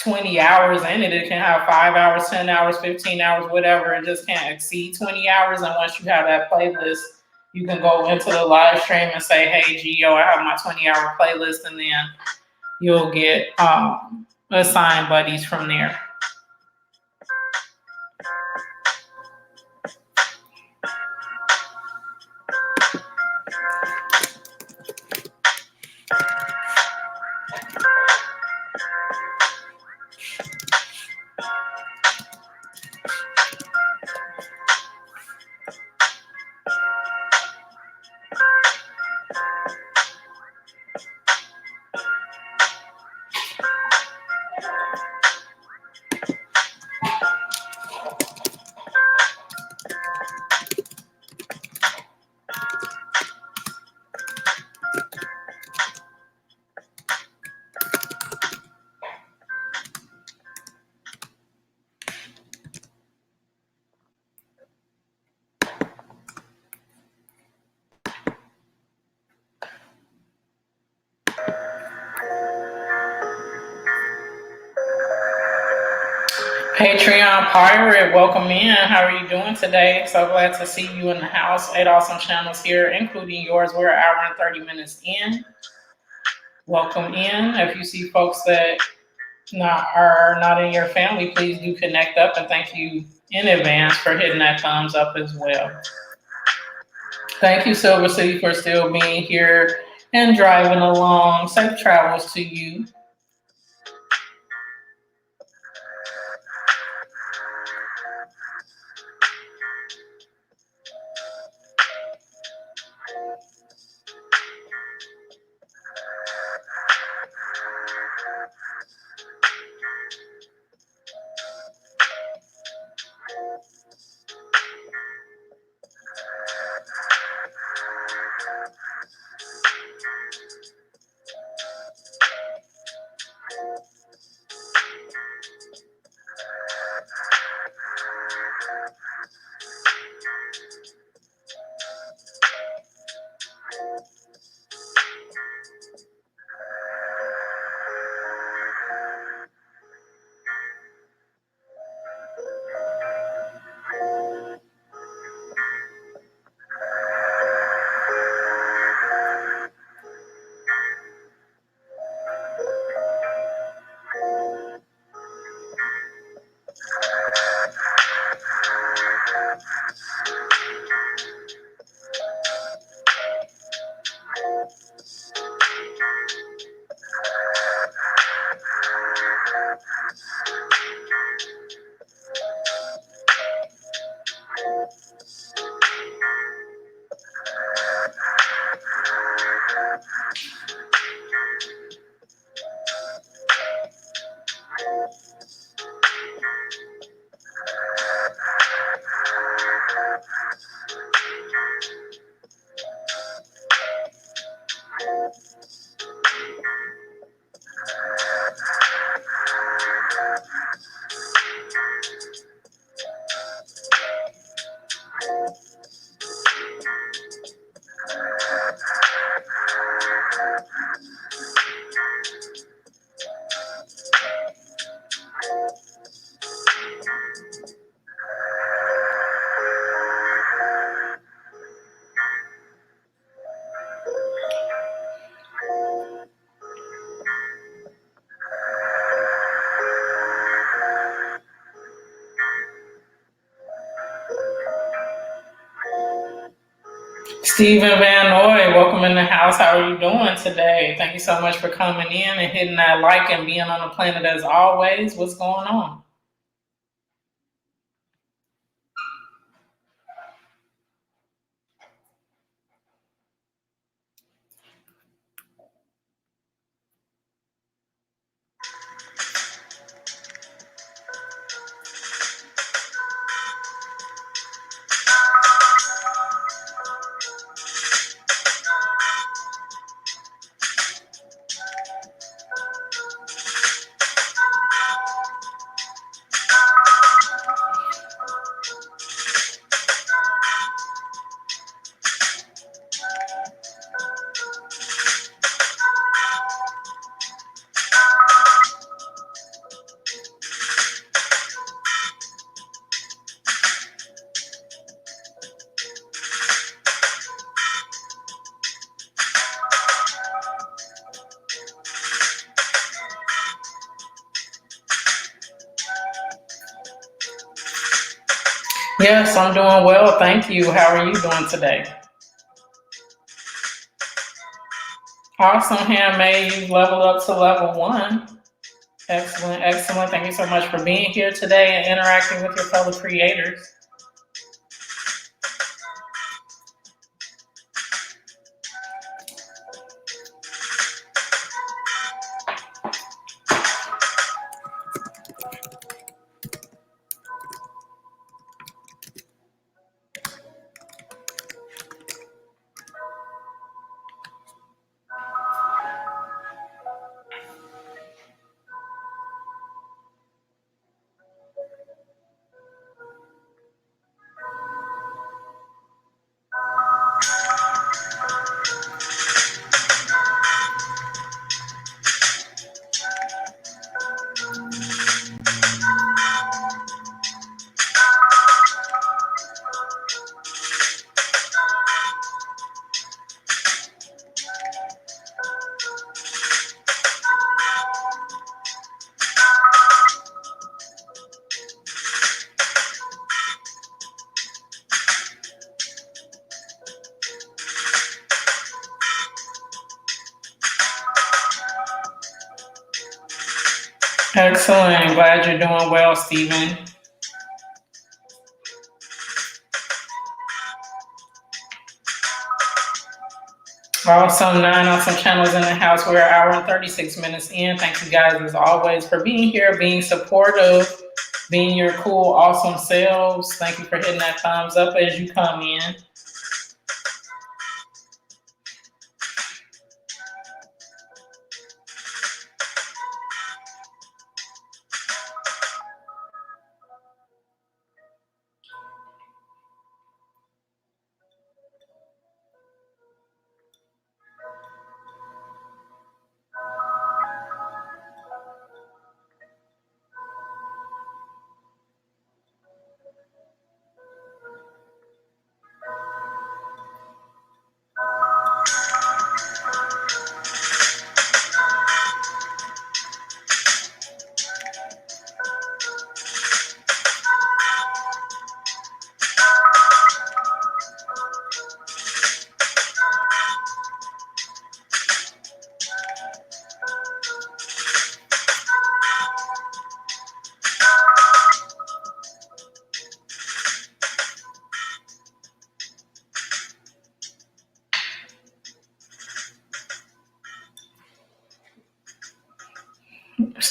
20 hours in it. It can have 5 hours, 10 hours, 15 hours, whatever. It just can't exceed 20 hours. And once you have that playlist, you can go into the live stream and say, hey, Geo, I have my 20-hour playlist. And then, you'll get assigned buddies from there. Patreon Pirate, welcome in. How are you doing today? So glad to see you in the house. 8 awesome channels here, including yours. We're an hour and 30 minutes in. Welcome in. If you see folks that are not in your family, please do connect up, and thank you in advance for hitting that thumbs up as well. Thank you, Silver City, for still being here and driving along. Safe travels to you. Stephen Van Noy, welcome in the house. How are you doing today? Thank you so much for coming in and hitting that like and being on the planet as always. What's going on? Yes, I'm doing well. Thank you. How are you doing today? Awesome, handmade. You've leveled up to level 1. Excellent, excellent. Thank you so much for being here today and interacting with your fellow creators. Excellent. Glad you're doing well, Stephen. Awesome. 9 awesome channels in the house. We're an hour and 36 minutes in. Thank you guys, as always, for being here, being supportive, being your cool, awesome selves. Thank you for hitting that thumbs up as you come in.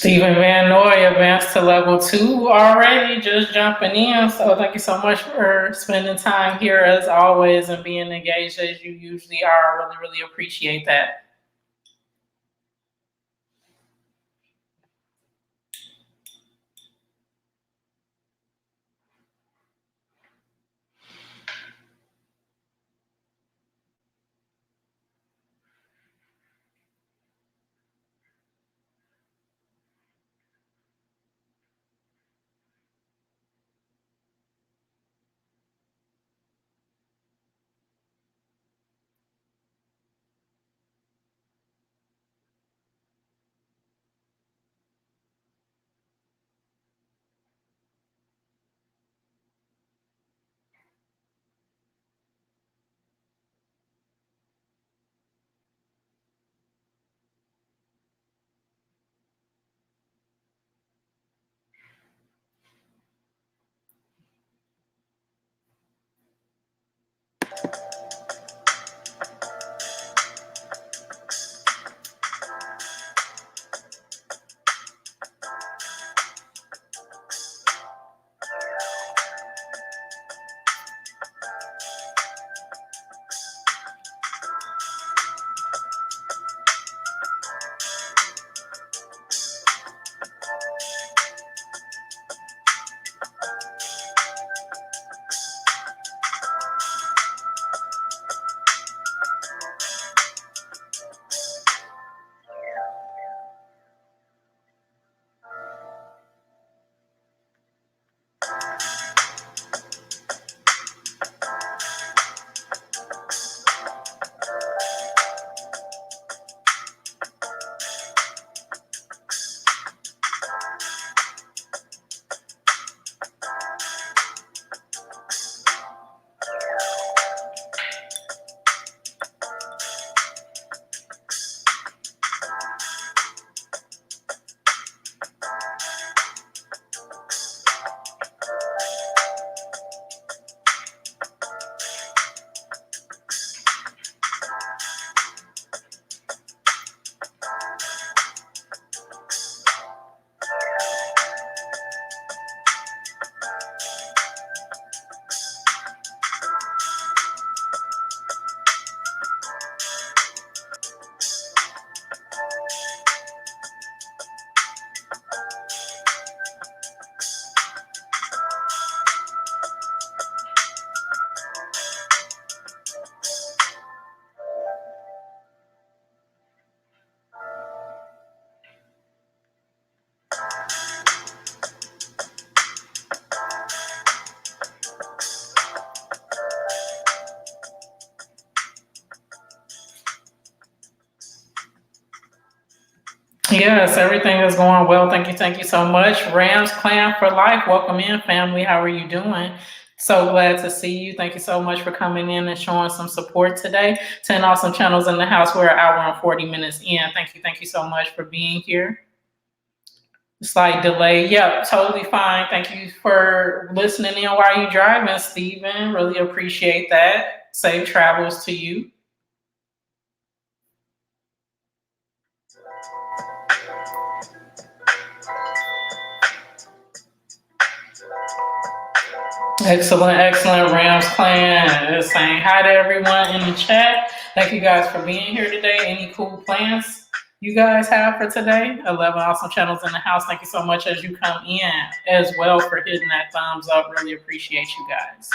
Stephen Van Noy advanced to level 2 already, just jumping in. So thank you so much for spending time here as always and being engaged as you usually are. I really, really appreciate that. Yes, everything is going well. Thank you so much. Rams Clan for Life. Welcome in, family. How are you doing? So glad to see you. Thank you so much for coming in and showing some support today. 10 awesome channels in the house. We're an hour and 40 minutes in. Thank you so much for being here. Slight delay. Yep, totally fine. Thank you for listening in while you're driving, Stephen. Really appreciate that. Safe travels to you. Excellent, excellent. Rams Clan is saying hi to everyone in the chat. Thank you guys for being here today. Any cool plans you guys have for today? 11 awesome channels in the house. Thank you so much as you come in as well for hitting that thumbs up. Really appreciate you guys.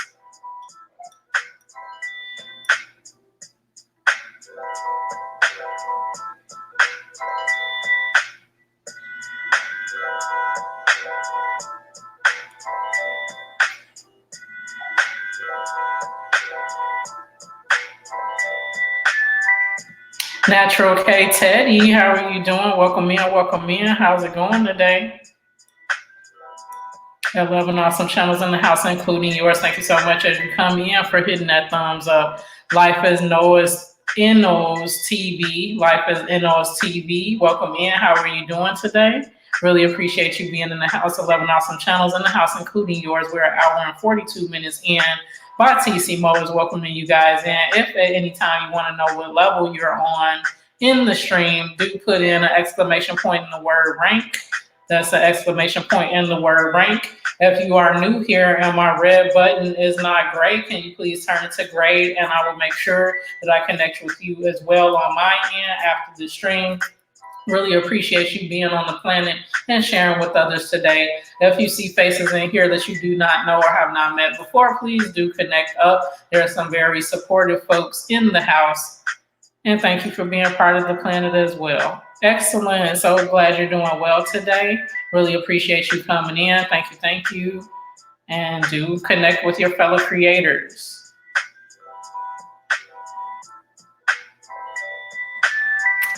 Natural K Teddy, how are you doing? Welcome in, welcome in. How's it going today? 11 awesome channels in the house, including yours. Thank you so much as you come in for hitting that thumbs up. Life is Noah's TV. Life is Noah's TV. Welcome in. How are you doing today? Really appreciate you being in the house. 11 awesome channels in the house, including yours. We're an hour and 42 minutes in. By TC Mo is welcoming you guys in. If at any time you want to know what level you're on in the stream, do put in an exclamation point in the word rank. That's an exclamation point in the word rank. If you are new here and my red button is not gray, can you please turn it to gray, and I will make sure that I connect with you as well on my end after the stream. Really appreciate you being on the planet and sharing with others today. If you see faces in here that you do not know or have not met before, please do connect up. There are some very supportive folks in the house. And thank you for being part of the planet as well. Excellent. So glad you're doing well today. Really appreciate you coming in. Thank you. And do connect with your fellow creators.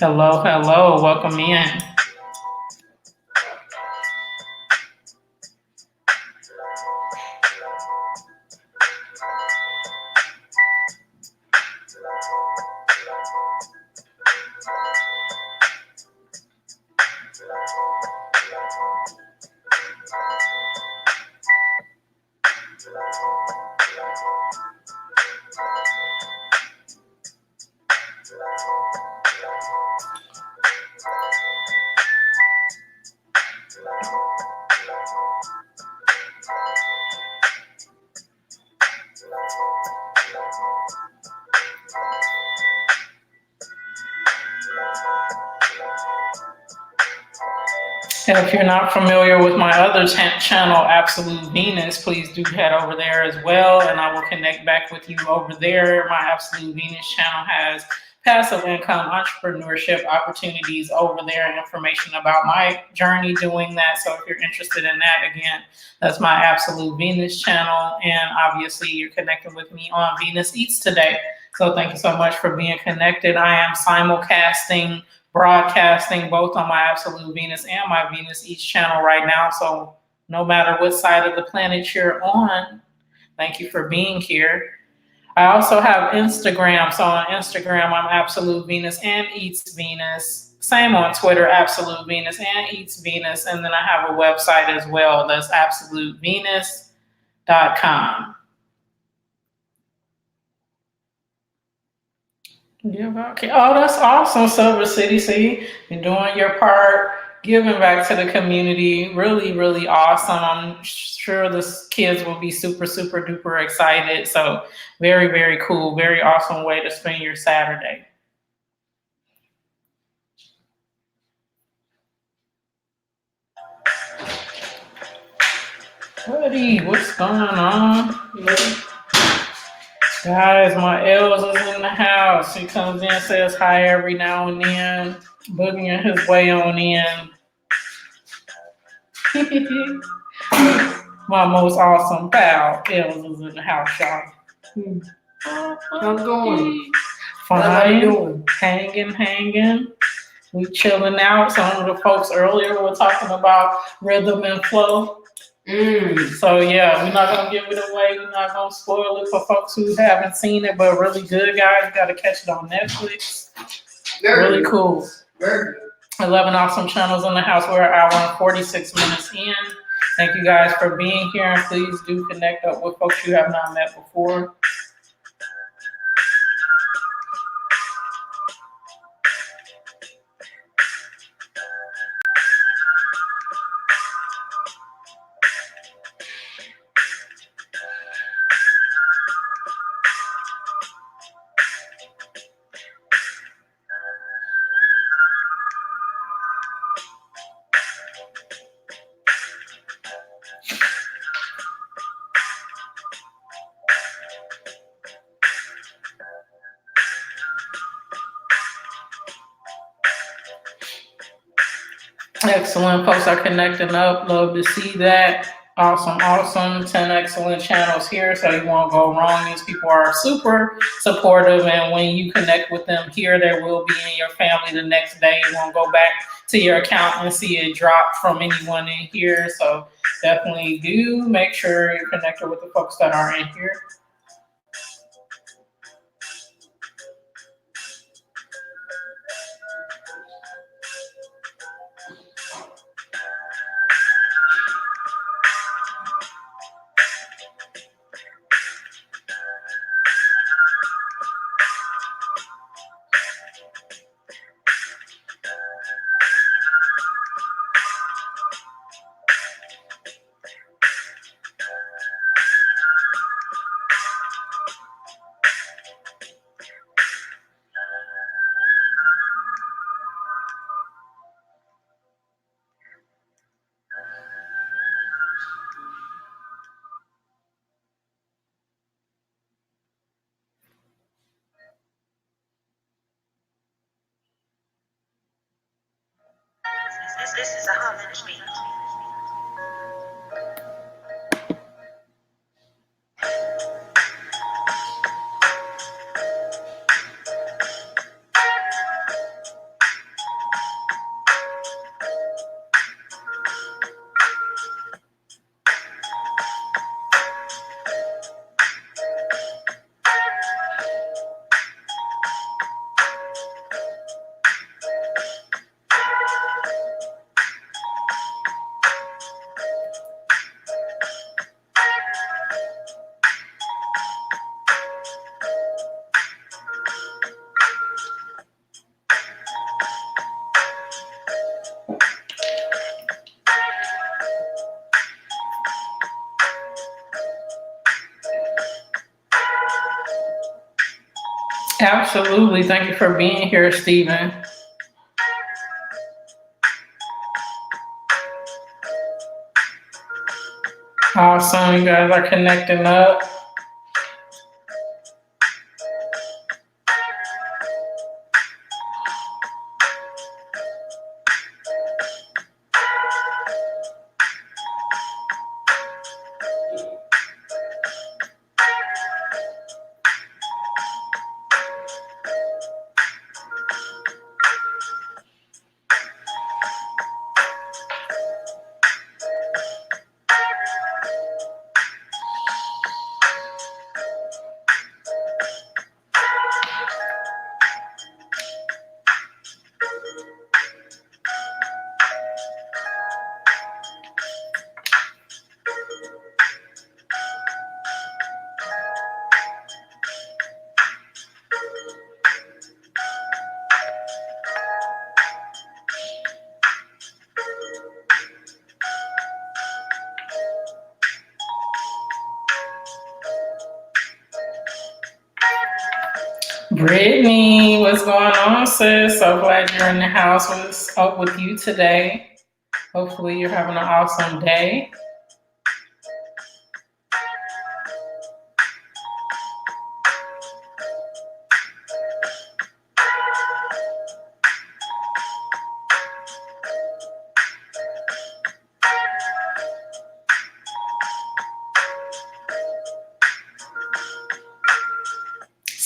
Hello, welcome in. And if you're not familiar with my other channel, Absolute Venus, please do head over there as well, and I will connect back with you over there. My Absolute Venus channel has passive income entrepreneurship opportunities over there and information about my journey doing that. So if you're interested in that, again, that's my Absolute Venus channel. And obviously you're connecting with me on Venus Eats today. So thank you so much for being connected. I am simulcasting, broadcasting both on my Absolute Venus and my Venus Eats channel right now. So no matter what side of the planet you're on, thank you for being here. I also have Instagram. So on Instagram, I'm Absolute Venus and Eats Venus. Same on Twitter, Absolute Venus and Eats Venus. And then I have a website as well. That's absolutevenus.com. Yeah, okay. Oh, that's awesome, Silver City. See, you're doing your part, giving back to the community. Really, really awesome. I'm sure the kids will be super, super duper excited. So very, very cool. Very awesome way to spend your Saturday. Buddy, what's going on? Guys, my Els is in the house. He comes in, says hi every now and then, boogieing his way on in. My most awesome pal, Els, is in the house, y'all. How's it going? Fine. Hanging. We chilling out. Some of the folks earlier were talking about rhythm and flow. So yeah, we're not gonna give it away. We're not gonna spoil it for folks who haven't seen it, but really good, guys. You gotta catch it on Netflix. Really cool. 11 awesome channels in the house. We're an hour and 46 minutes in. Thank you guys for being here, and please do connect up with folks you have not met before. Excellent. Folks are connecting up. Love to see that. Awesome. 10 excellent channels here, so you won't go wrong. These people are super supportive, and when you connect with them here, they will be in your family the next day. You won't go back to your account and see it drop from anyone in here. So definitely do make sure you're connected with the folks that are in here. This is a homage beat. Absolutely. Thank you for being here, Stephen. Awesome. You guys are connecting up. Brittany, what's going on, sis? So glad you're in the house. What's up with you today? Hopefully you're having an awesome day.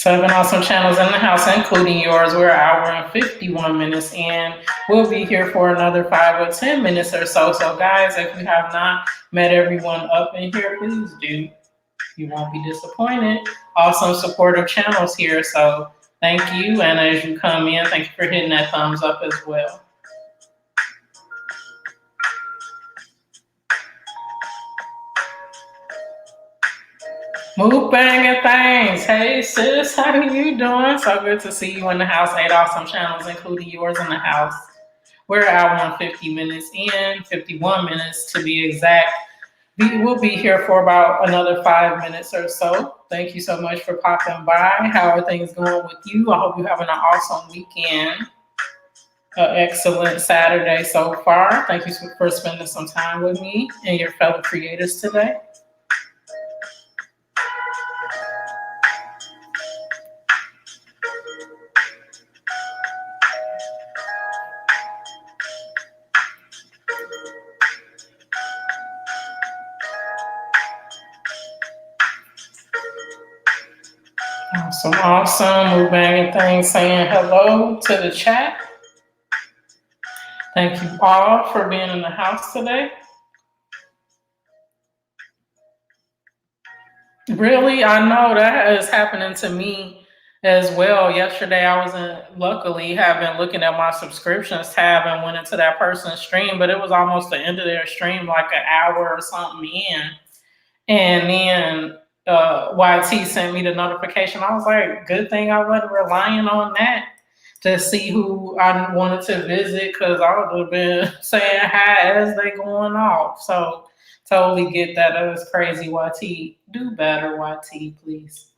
7 awesome channels in the house, including yours. We're an hour and 51 minutes in. We'll be here for another 5 or 10 minutes or so. So, guys, if you have not met everyone up in here, please do. You won't be disappointed. Awesome supportive channels here. So, thank you. And as you come in, thank you for hitting that thumbs up as well. Move banging things. Hey sis, how you doing? So good to see you in the house. 8 awesome channels, including yours in the house. We're at 150 minutes in, 51 minutes to be exact. We'll be here for about another 5 minutes or so. Thank you so much for popping by. How are things going with you? I hope you're having an awesome weekend. An excellent Saturday so far. Thank you for spending some time with me and your fellow creators today. Awesome. We're banging things, saying hello to the chat. Thank you all for being in the house today. Really, I know that is happening to me as well. Yesterday, I wasn't luckily having looking at my subscriptions tab and went into that person's stream, but it was almost the end of their stream, like an hour or something in. And then YT sent me the notification. I was like, good thing I wasn't relying on that to see who I wanted to visit, because I would have been saying hi as they going off. So totally get that. That was crazy. YT, do better, YT, please.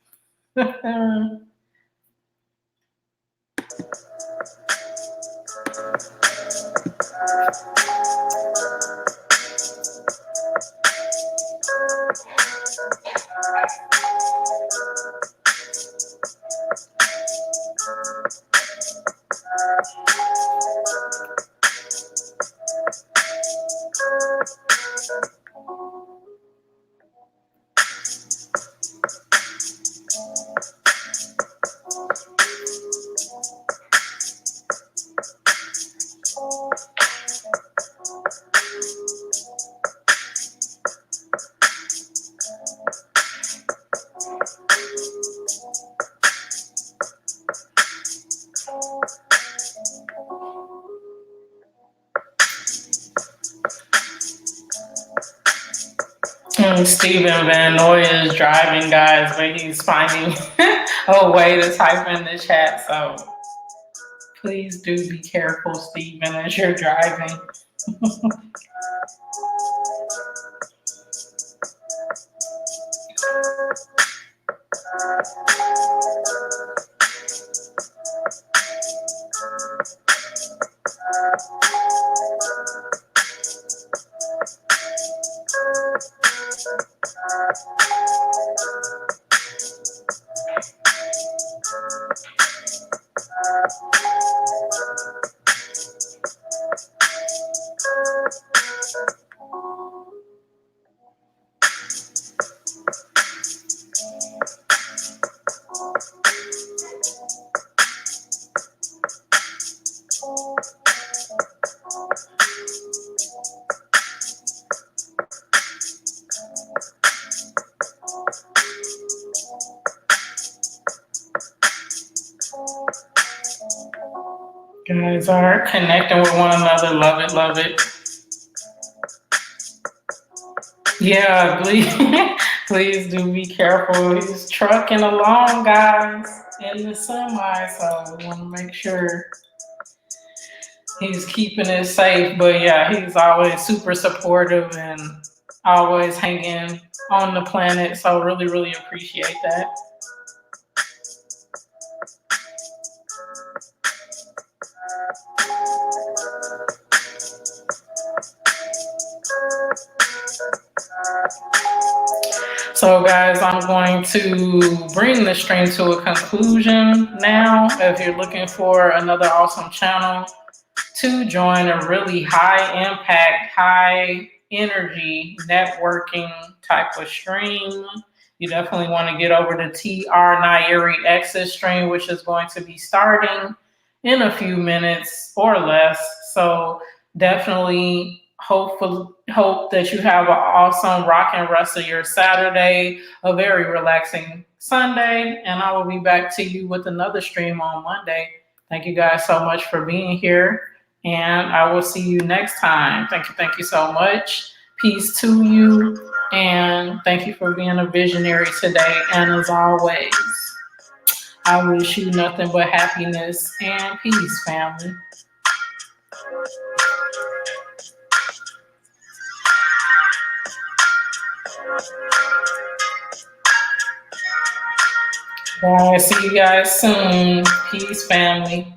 Stephen Van Noy is driving, guys, but he's finding a way to type in the chat. So please do be careful, Stephen, as you're driving. Guys are connecting with one another. Love it, love it. Yeah, please, please do be careful. He's trucking along, guys, in the semi, so we want to make sure he's keeping it safe. But yeah, he's always super supportive and always hanging on the planet. So really, really appreciate that. So guys, I'm going to bring the stream to a conclusion now. If you're looking for another awesome channel to join a really high impact, high energy networking type of stream, you definitely want to get over to TR Nairi exit stream, which is going to be starting in a few minutes or less. So definitely hope that you have an awesome rocking rest of your Saturday, a very relaxing Sunday, and I will be back to you with another stream on Monday. Thank you guys so much for being here, and I will see you next time. Thank you so much. Peace to you, and thank you for being a visionary today. And as always, I wish you nothing but happiness and peace, family. Bye. See you guys soon. Peace, family.